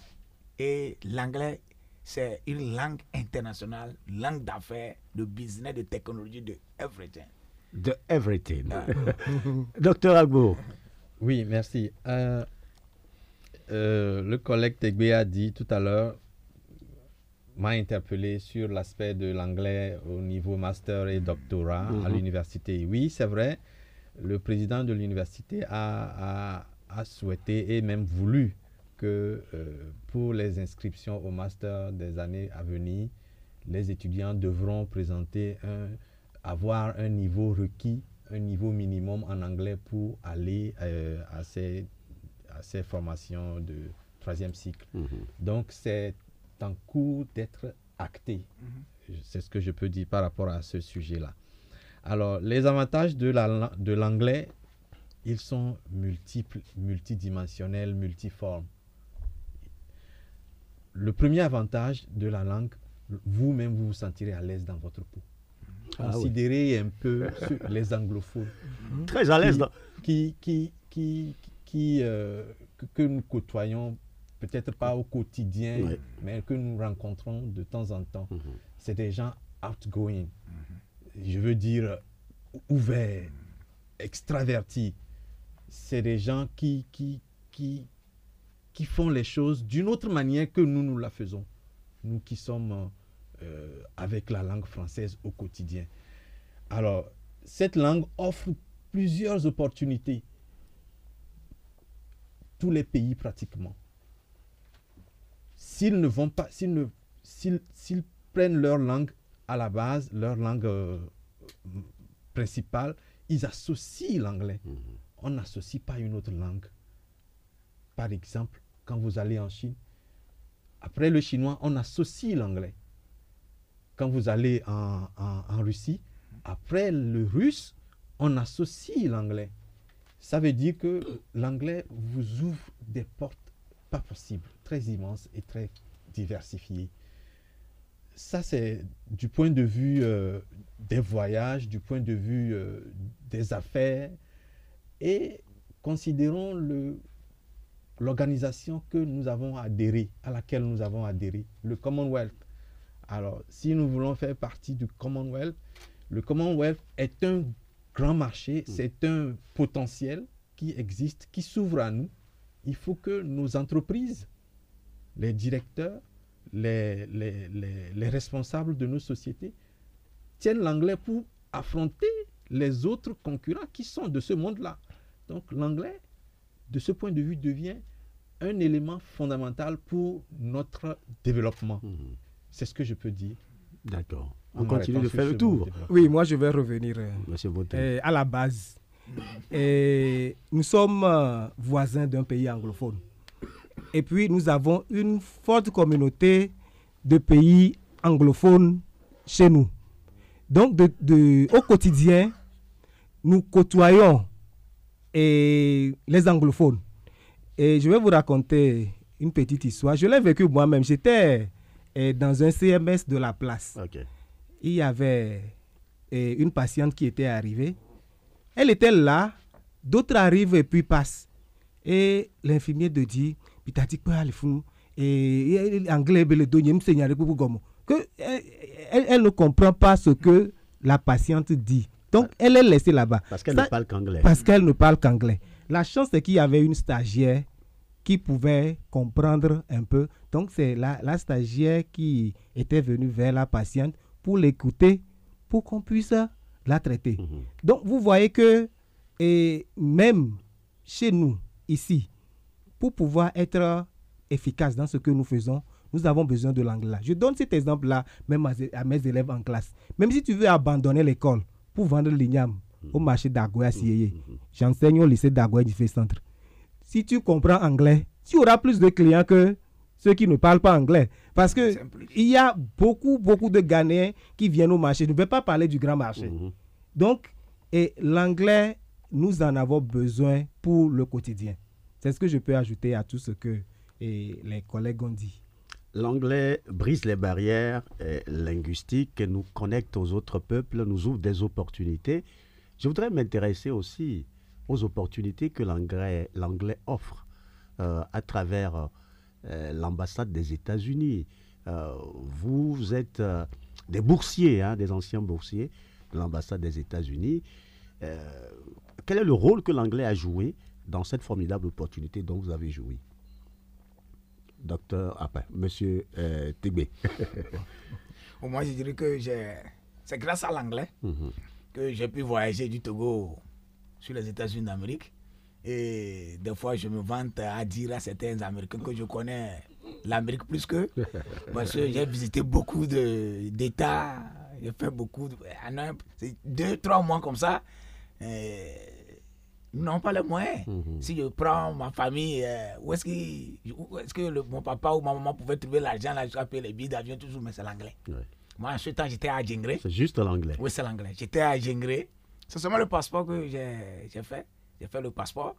E: Et l'anglais, c'est une langue internationale, langue d'affaires, de business, de technologie, de everything.
B: De everything. Docteur Agbo.
C: Oui, merci. Le collègue Tegbe a dit tout à l'heure, m'a interpellé sur l'aspect de l'anglais au niveau master et doctorat à l'université. Oui, c'est vrai, le président de l'université a souhaité et même voulu que pour les inscriptions au master des années à venir, les étudiants devront présenter avoir un niveau requis, un niveau minimum en anglais pour aller à ces formations de 3e cycle. Donc, c'est en cours d'être acté. C'est ce que je peux dire par rapport à ce sujet-là. Alors, les avantages de l'anglais, ils sont multiples, multidimensionnels, multiformes. Le premier avantage de la langue, vous-même, vous vous sentirez à l'aise dans votre peau. Considérez un peu les anglophones.
B: Très à l'aise.
C: Que nous côtoyons, peut-être pas au quotidien, mais que nous rencontrons de temps en temps. C'est des gens outgoing. Je veux dire ouverts, extravertis. C'est des gens qui font les choses d'une autre manière que nous la faisons. Nous qui sommes avec la langue française au quotidien. Alors, cette langue offre plusieurs opportunités. Tous les pays pratiquement. S'ils prennent leur langue à la base, leur langue principale, ils associent l'anglais. On n'associe pas une autre langue. Par exemple, quand vous allez en Chine, après le chinois, on associe l'anglais. Quand vous allez en Russie, après le russe, on associe l'anglais. Ça veut dire que l'anglais vous ouvre des portes pas possibles, très immenses et très diversifiées. Ça, c'est du point de vue des voyages, du point de vue des affaires. Et considérons l'organisation que nous avons adhéré, à laquelle nous avons adhéré, le Commonwealth. Alors, si nous voulons faire partie du Commonwealth, le Commonwealth est un grand marché, c'est un potentiel qui existe, qui s'ouvre à nous. Il faut que nos entreprises, les directeurs, les responsables de nos sociétés tiennent l'anglais pour affronter les autres concurrents qui sont de ce monde-là. Donc l'anglais, de ce point de vue, devient un élément fondamental pour notre développement. C'est ce que je peux dire.
B: D'accord. On continue de faire le tour.
D: Oui, moi je vais revenir à la base. Nous sommes voisins d'un pays anglophone. Et puis nous avons une forte communauté de pays anglophones chez nous. Donc au quotidien, nous côtoyons les anglophones. Et je vais vous raconter une petite histoire. Je l'ai vécu moi-même. J'étais dans un CMS de la place.
B: Okay.
D: Il y avait une patiente qui était arrivée. Elle était là, d'autres arrivent et puis passent. Et l'infirmier de dit, elle ne comprend pas ce que la patiente dit. Donc, elle est laissée là-bas.
B: Parce qu'elle ne parle qu'anglais.
D: Parce qu'elle ne parle qu'anglais. La chance, c'est qu'il y avait une stagiaire qui pouvait comprendre un peu. Donc, c'est la stagiaire qui était venue vers la patiente pour l'écouter, pour qu'on puisse la traiter. Donc, vous voyez que même chez nous, ici, pour pouvoir être efficace dans ce que nous faisons, nous avons besoin de l'anglais. Je donne cet exemple-là même à mes élèves en classe. Même si tu veux abandonner l'école pour vendre l'igname au marché d'Agoya Sieye, j'enseigne au lycée d'Agoya du Centre. Si tu comprends anglais, tu auras plus de clients que ceux qui ne parlent pas anglais. Parce qu'il y a beaucoup de Ghanéens qui viennent au marché. Je ne vais pas parler du grand marché. Donc, l'anglais, nous en avons besoin pour le quotidien. C'est ce que je peux ajouter à tout ce que les collègues ont dit.
B: L'anglais brise les barrières linguistiques, nous connecte aux autres peuples, nous ouvre des opportunités. Je voudrais m'intéresser aussi aux opportunités que l'anglais offre à travers l'ambassade des États-Unis. Vous êtes des boursiers, hein, des anciens boursiers de l'ambassade des États-Unis. Quel est le rôle que l'anglais a joué dans cette formidable opportunité dont vous avez joui? Monsieur Tégbé.
E: Moi, je dirais que c'est grâce à l'anglais que j'ai pu voyager du Togo sur les États-Unis d'Amérique. Et des fois, je me vante à dire à certains Américains que je connais l'Amérique plus qu'eux. Parce que j'ai visité beaucoup d'États. J'ai fait beaucoup de... 2-3 mois comme ça. Nous n'avons pas les moyens. Si je prends ma famille, où est-ce que mon papa ou ma maman pouvait trouver l'argent là jusqu'à payer les billets d'avion toujours, mais c'est l'anglais. Ouais. Moi, en ce temps, j'étais à Djengré.
B: C'est juste l'anglais.
E: Oui, c'est l'anglais. J'étais à Djengré. C'est seulement le passeport que j'ai fait. J'ai fait le passeport.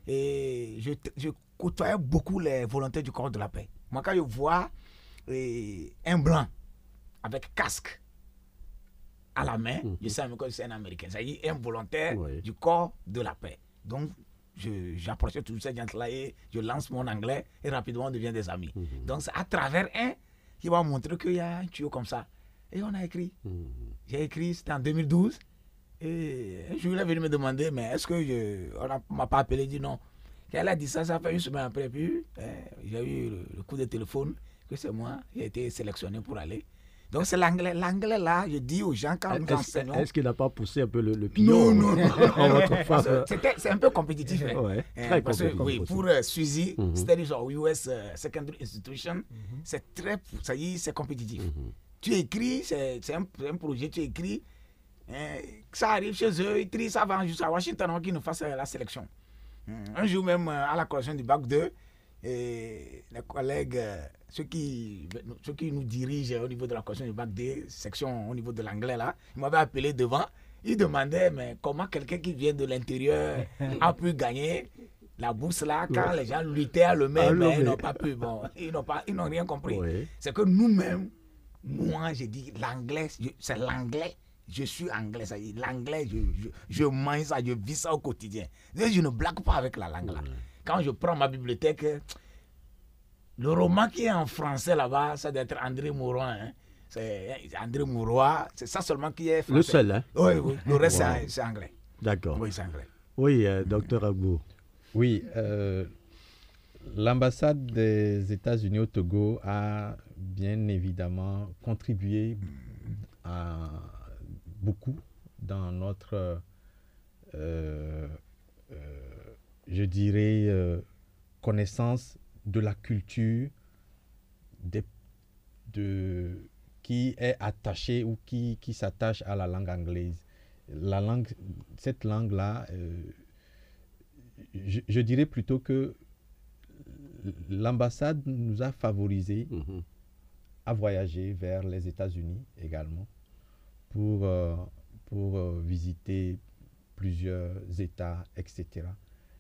E: Et je côtoyais beaucoup les volontaires du corps de la paix. Moi, quand je vois un blanc avec casque à la main, je sais que c'est un Américain. C'est-à-dire un volontaire du corps de la paix. Donc, j'approchais tous ces gens-là et je lance mon anglais et rapidement on devient des amis. Donc, c'est à travers un qui va montrer qu'il y a un tuyau comme ça. Et on a écrit. J'ai écrit, c'était en 2012. Et je voulais venir me demander, mais est-ce que on m'a pas appelé, dit non. Quand elle a dit ça, ça fait une semaine après. Puis, j'ai eu le coup de téléphone que c'est moi, j'ai été sélectionné pour aller. Donc c'est l'anglais. L'anglais là, je dis aux gens quand nous enseignons.
B: Est-ce qu'il n'a pas poussé un peu le pion?
E: Non. C'est un peu compétitif.
B: Très compétitif.
E: Oui, pour Suzy, Studies of US Secondary Institution, c'est très, ça y est, c'est compétitif. Tu écris, c'est un projet, tu écris, ça arrive chez eux, ils trient, ça va jusqu'à Washington avant qu'ils nous fassent la sélection. Un jour même, à la correction du bac 2, et les collègues, ceux qui nous dirigent au niveau de la correction du bac 2, section au niveau de l'anglais là, ils m'avaient appelé devant, ils demandaient mais comment quelqu'un qui vient de l'intérieur a pu gagner la bourse là quand les gens luttaient à le même, mais ils n'ont pas pu, ils n'ont rien compris. C'est que nous-mêmes, moi j'ai dit l'anglais, c'est l'anglais. Je suis anglais, ça dit l'anglais, je mange ça, je vis ça au quotidien. Je ne blague pas avec la langue là. Quand je prends ma bibliothèque, le roman qui est en français là-bas, ça doit être André Mauroy. Hein. C'est André Mauroy, c'est ça seulement qui est français.
B: Le seul, hein?
E: Oui. Le reste, c'est anglais.
B: D'accord.
E: Oui, c'est anglais.
B: Oui, docteur Agbou.
C: Oui, l'ambassade des États-Unis au Togo a bien évidemment contribué à beaucoup dans notre, je dirais, connaissance de la culture qui est attachée ou qui s'attache à la langue anglaise. Cette langue-là, je dirais plutôt que l'ambassade nous a favorisé à voyager vers les États-Unis également pour visiter plusieurs États, etc.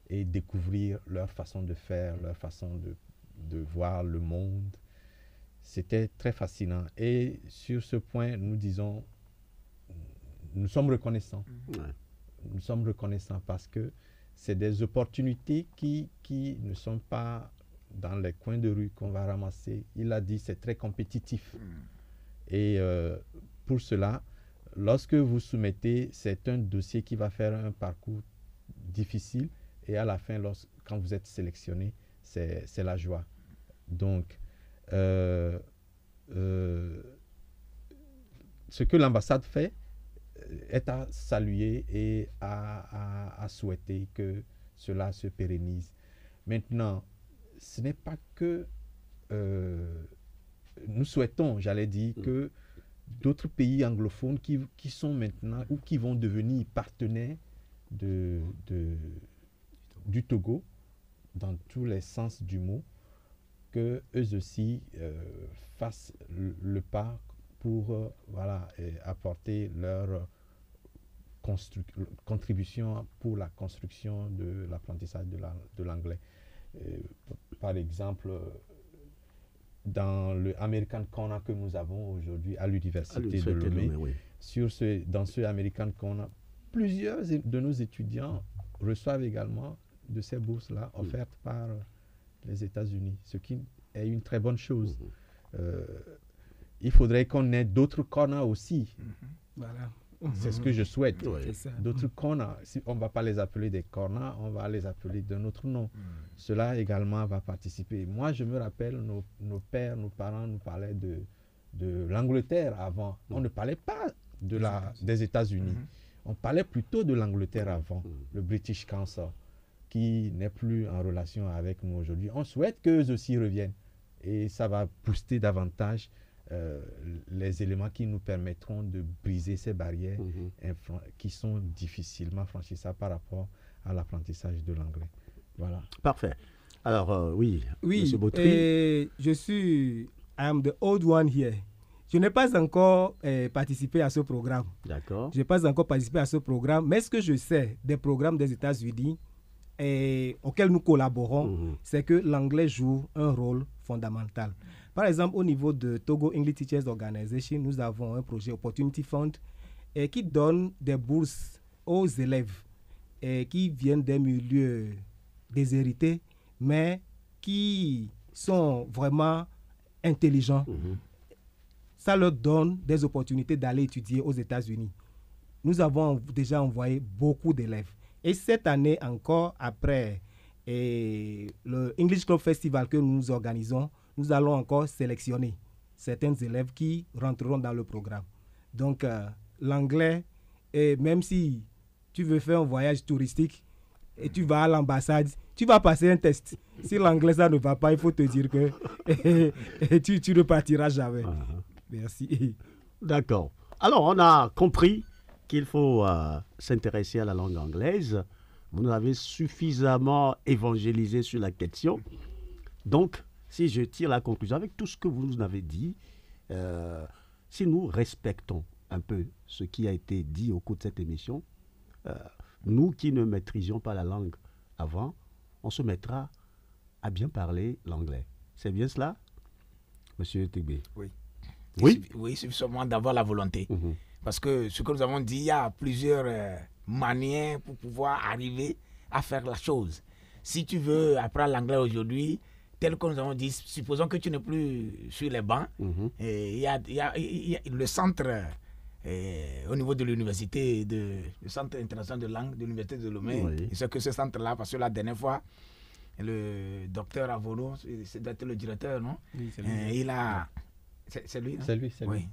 C: et découvrir leur façon de faire, leur façon de voir le monde. C'était très fascinant. Et sur ce point, nous disons, nous sommes reconnaissants. Nous sommes reconnaissants parce que c'est des opportunités qui ne sont pas dans les coins de rue qu'on va ramasser. Il a dit, c'est très compétitif. Et pour cela, lorsque vous soumettez, c'est un dossier qui va faire un parcours difficile. Et à la fin, quand vous êtes sélectionné, c'est la joie. Donc, ce que l'ambassade fait est à saluer et à souhaiter que cela se pérennise. Maintenant, ce n'est pas que nous souhaitons, j'allais dire, que d'autres pays anglophones qui sont maintenant ou qui vont devenir partenaires du Togo, dans tous les sens du mot, que eux aussi fassent le pas pour apporter leur contribution pour la construction de l'apprentissage de l'anglais. Par exemple, dans le American Corner que nous avons aujourd'hui à l'Université de Lomé.
B: Oui.
C: Dans ce American Corner, plusieurs de nos étudiants reçoivent également de ces bourses-là offertes par les États-Unis, ce qui est une très bonne chose. Il faudrait qu'on ait d'autres corners aussi.
D: Voilà.
C: C'est ce que je souhaite.
D: C'est ça.
C: D'autres corners, on ne va pas les appeler des corners, on va les appeler d'un autre nom. Cela également va participer. Moi, je me rappelle, nos pères, nos parents nous parlaient de l'Angleterre avant. On ne parlait pas des États-Unis. On parlait plutôt de l'Angleterre avant, le British Council, qui n'est plus en relation avec nous aujourd'hui. On souhaite qu'eux aussi reviennent. Et ça va booster davantage les éléments qui nous permettront de briser ces barrières qui sont difficilement franchissables par rapport à l'apprentissage de l'anglais. Voilà.
B: Parfait. Alors, oui,
D: Oui,
B: M. Bautry.
D: et I am the old one here. Je n'ai pas encore participé à ce programme.
B: D'accord.
D: Je n'ai pas encore participé à ce programme, mais ce que je sais des programmes des États-Unis auxquels nous collaborons, c'est que l'anglais joue un rôle fondamental. Par exemple, au niveau de Togo English Teachers Organization, nous avons un projet Opportunity Fund qui donne des bourses aux élèves qui viennent des milieux déshérités, mais qui sont vraiment intelligents. Ça leur donne des opportunités d'aller étudier aux États-Unis. Nous avons déjà envoyé beaucoup d'élèves. Et cette année encore, après le English Club Festival que nous organisons, nous allons encore sélectionner certains élèves qui rentreront dans le programme. Donc, l'anglais, même si tu veux faire un voyage touristique et tu vas à l'ambassade, tu vas passer un test. Si l'anglais, ça ne va pas, il faut te dire que tu ne repartiras jamais. Merci.
B: D'accord. Alors, on a compris qu'il faut s'intéresser à la langue anglaise. Vous nous avez suffisamment évangélisé sur la question. Donc, si je tire la conclusion avec tout ce que vous nous avez dit, si nous respectons un peu ce qui a été dit au cours de cette émission, nous qui ne maîtrisions pas la langue avant, on se mettra à bien parler l'anglais. C'est bien cela, Monsieur Tegbe?
E: Oui.
B: Oui.
E: Oui, il suffit seulement d'avoir la volonté. Parce que ce que nous avons dit, il y a plusieurs manières pour pouvoir arriver à faire la chose. Si tu veux apprendre l'anglais aujourd'hui, tel que nous avons dit, supposons que tu n'es plus sur les bancs, il y a le centre au niveau de l'université, le centre international de langue de l'université de Lomé.
B: Oui.
E: Et c'est que ce centre-là, parce que la dernière fois, le docteur Avono, c'est le directeur, non?
D: Oui, c'est lui.
E: Il a... C'est lui, non?
C: C'est lui.
E: Oui.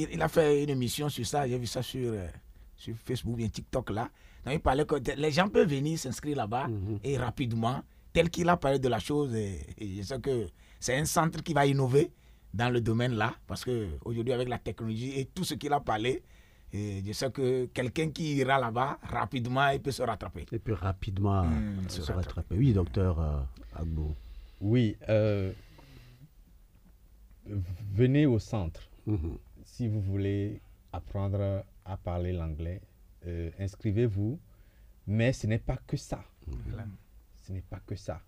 E: Il a fait une émission sur ça, j'ai vu ça sur Facebook, bien TikTok là. Donc il parlait que les gens peuvent venir s'inscrire là-bas et rapidement, tel qu'il a parlé de la chose, et je sais que c'est un centre qui va innover dans le domaine là, parce qu'aujourd'hui avec la technologie et tout ce qu'il a parlé, je sais que quelqu'un qui ira là-bas, rapidement, il peut se rattraper.
B: Et puis rapidement se rattraper. Oui, docteur Agbo.
C: Oui. Venez au centre. Si vous voulez apprendre à parler l'anglais, inscrivez-vous. Mais ce n'est pas que ça. Ce n'est pas que ça.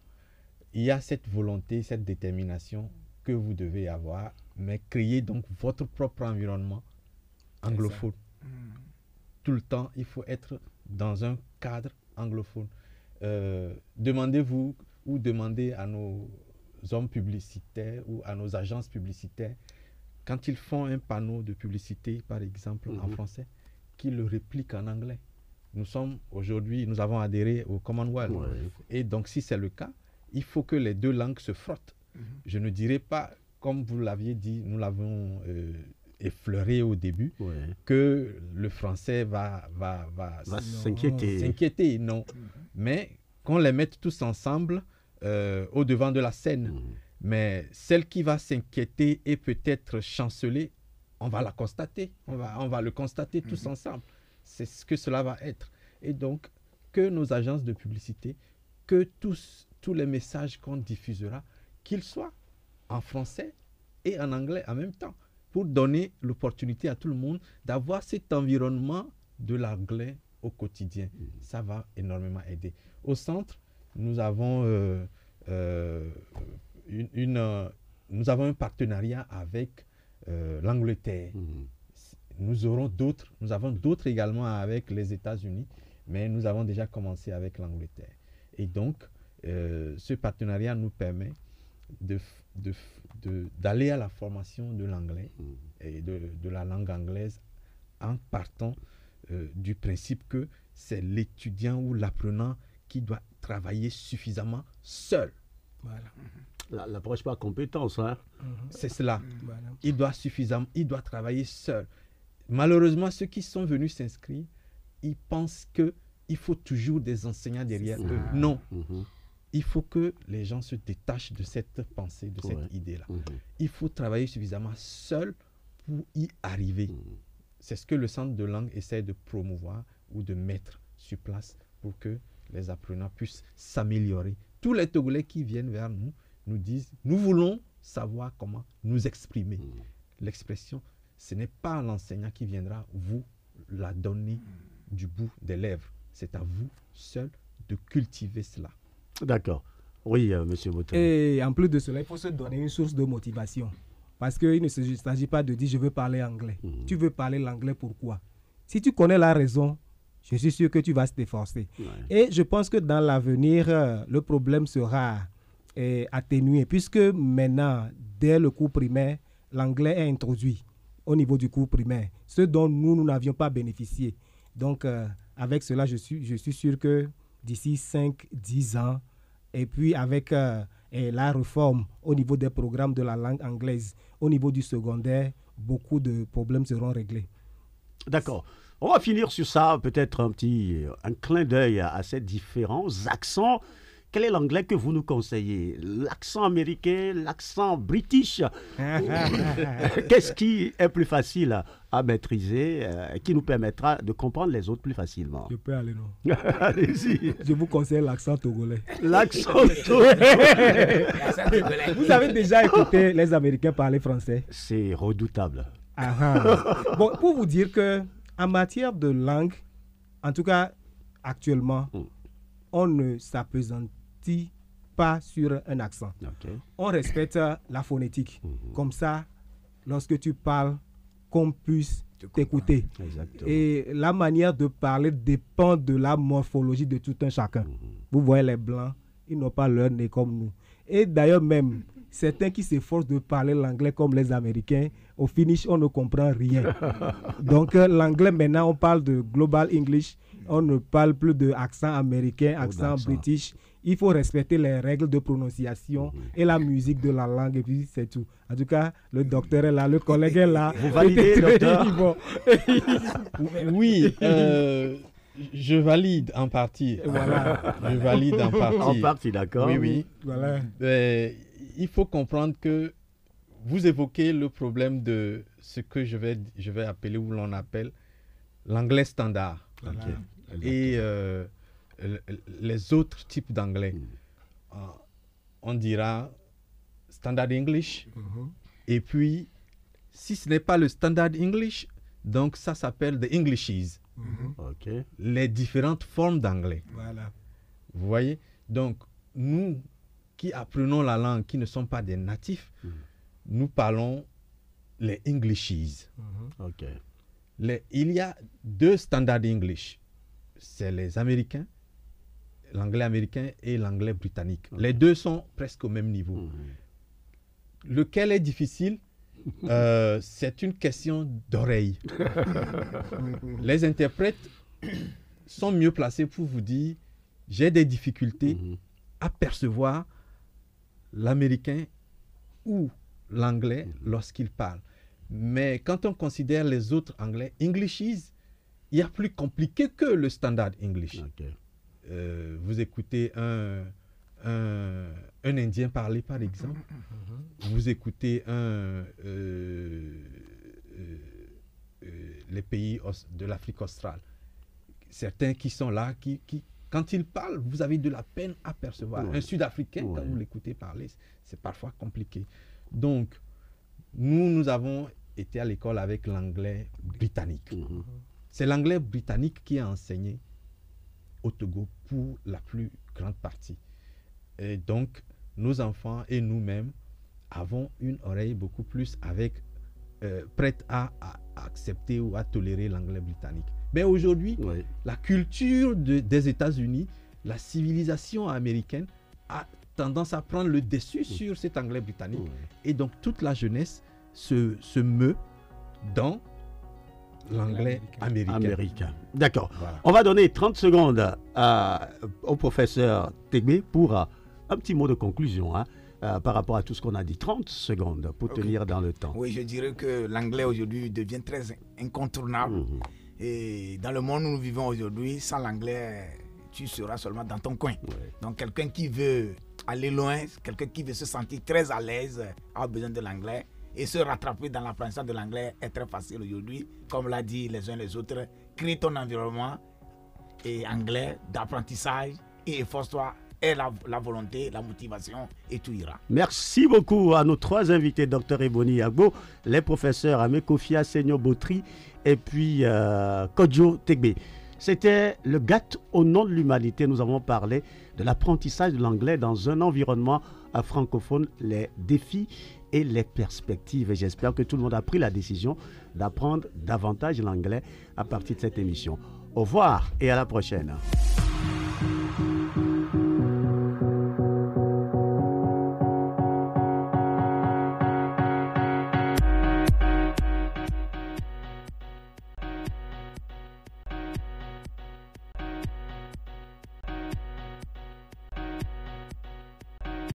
C: Il y a cette volonté, cette détermination que vous devez avoir, mais créez donc votre propre environnement anglophone. Tout le temps, il faut être dans un cadre anglophone. Demandez-vous ou demandez à nos hommes publicitaires ou à nos agences publicitaires, quand ils font un panneau de publicité, par exemple, en français, qu'ils le répliquent en anglais. Nous avons adhéré au Commonwealth. Et donc, si c'est le cas, il faut que les deux langues se frottent. Je ne dirais pas, comme vous l'aviez dit, nous l'avons effleuré au début, que le français va s'inquiéter. Non. Mais qu'on les mette tous ensemble au devant de la scène. Mais celle qui va s'inquiéter et peut-être chanceler, on va la constater. On va le constater tous ensemble. C'est ce que cela va être. Et donc, que nos agences de publicité, que tous les messages qu'on diffusera, qu'ils soient en français et en anglais en même temps, pour donner l'opportunité à tout le monde d'avoir cet environnement de l'anglais au quotidien. Ça va énormément aider. Au centre, nous avons nous avons un partenariat avec l'Angleterre. Nous avons d'autres également avec les États-Unis, mais nous avons déjà commencé avec l'Angleterre. Et donc, ce partenariat nous permet d'aller à la formation de l'anglais et de la langue anglaise en partant du principe que c'est l'étudiant ou l'apprenant qui doit travailler suffisamment seul.
D: Voilà.
B: L'approche par compétence, hein.
C: C'est cela.
D: Voilà.
C: Il doit travailler seul. Malheureusement, ceux qui sont venus s'inscrire, ils pensent qu'il faut toujours des enseignants derrière eux. Non. Il faut que les gens se détachent de cette pensée, de cette idée-là. Il faut travailler suffisamment seul pour y arriver. C'est ce que le centre de langue essaie de promouvoir ou de mettre sur place pour que les apprenants puissent s'améliorer. Tous les Togolais qui viennent vers nous nous disent « Nous voulons savoir comment nous exprimer. » L'expression, ce n'est pas l'enseignant qui viendra vous la donner du bout des lèvres. C'est à vous seul de cultiver cela.
B: D'accord. Oui, monsieur Boton.
D: Et en plus de cela, il faut se donner une source de motivation. Parce qu'il ne s'agit pas de dire je veux parler anglais. Tu veux parler l'anglais, pourquoi? Si tu connais la raison, je suis sûr que tu vas t'efforcer. Et je pense que dans l'avenir, le problème sera atténué, puisque maintenant, dès le cours primaire, l'anglais est introduit au niveau du cours primaire, ce dont nous n'avions pas bénéficié. Donc, avec cela, je suis sûr que d'ici 5-10 ans, et puis avec la réforme au niveau des programmes de la langue anglaise, au niveau du secondaire, beaucoup de problèmes seront réglés.
B: D'accord. On va finir sur ça, peut-être un clin d'œil à ces différents accents. Quel est l'anglais que vous nous conseillez? L'accent américain, l'accent british? Qu'est-ce qui est plus facile à maîtriser, qui nous permettra de comprendre les autres plus facilement?
D: Je peux aller, non?
B: Allez-y.
D: Je vous conseille l'accent togolais.
B: L'accent togolais.
D: Vous avez déjà écouté les Américains parler français?
B: C'est redoutable.
D: Bon, pour vous dire que en matière de langue, en tout cas actuellement, on ne s'appesantit pas sur un accent. On respecte la phonétique. Comme ça, lorsque tu parles, qu'on puisse t'écouter. Et la manière de parler dépend de la morphologie de tout un chacun. Vous voyez les Blancs, ils n'ont pas leur nez comme nous. Et d'ailleurs même, certains qui s'efforcent de parler l'anglais comme les Américains, au finish, on ne comprend rien. Donc l'anglais, maintenant, on parle de Global English. On ne parle plus d'accent américain, accent british. Il faut respecter les règles de prononciation et la musique de la langue, et puis c'est tout. En tout cas, le docteur est là, le collègue est là.
B: Vous validez, docteur?
C: Oui, je valide en partie.
D: Voilà.
C: Je valide en partie.
B: En partie, d'accord.
C: Oui, oui.
D: Voilà.
C: Il faut comprendre que vous évoquez le problème de ce que je vais appeler, ou l'on appelle, l'anglais standard.
D: Voilà.
C: Et les autres types d'anglais. On dira standard English. Et puis, si ce n'est pas le standard English, donc ça s'appelle the Englishes. Les différentes formes d'anglais.
D: Voilà.
C: Vous voyez? Donc, nous qui apprenons la langue, qui ne sommes pas des natifs, nous parlons les Englishes. Il y a deux standards English. C'est les Américains, l'anglais américain et l'anglais britannique. Les deux sont presque au même niveau. Lequel est difficile? C'est une question d'oreille. Les interprètes sont mieux placés pour vous dire j'ai des difficultés à percevoir l'américain ou l'anglais lorsqu'il parle. Mais quand on considère les autres anglais, Englishes, il y a plus compliqué que le standard English. Vous écoutez un Indien parler, par exemple. Vous écoutez les pays de l'Afrique australe. Certains qui sont là, quand ils parlent, vous avez de la peine à percevoir. Un Sud-Africain, quand vous l'écoutez parler, c'est parfois compliqué. Donc, nous avons été à l'école avec l'anglais britannique. C'est l'anglais britannique qui a enseigné au Togo pour la plus grande partie. Et donc, nos enfants et nous-mêmes avons une oreille beaucoup plus prête à accepter ou à tolérer l'anglais britannique. Mais aujourd'hui, la culture des États-Unis, la civilisation américaine a tendance à prendre le dessus sur cet anglais britannique. Et donc toute la jeunesse se meut dans l'anglais américain.
B: D'accord.
C: Voilà.
B: On va donner 30 secondes au professeur Tegbe pour un petit mot de conclusion par rapport à tout ce qu'on a dit. 30 secondes pour tenir dans le temps.
E: Oui, je dirais que l'anglais aujourd'hui devient très incontournable. Et dans le monde où nous vivons aujourd'hui, sans l'anglais, tu seras seulement dans ton coin. Donc quelqu'un qui veut aller loin, quelqu'un qui veut se sentir très à l'aise, a besoin de l'anglais. Et se rattraper dans l'apprentissage de l'anglais est très facile aujourd'hui. Comme l'a dit les uns les autres, crée ton environnement et anglais d'apprentissage et efforce-toi. Et la volonté, la motivation, et tout ira.
B: Merci beaucoup à nos 3 invités, Dr Ebony Agbo, les professeurs Amekofia Senyo Botri et puis Kodjo Tegbe. C'était le GATT au nom de l'humanité. Nous avons parlé de l'apprentissage de l'anglais dans un environnement francophone, les défis et les perspectives. Et j'espère que tout le monde a pris la décision d'apprendre davantage l'anglais à partir de cette émission. Au revoir et à la prochaine.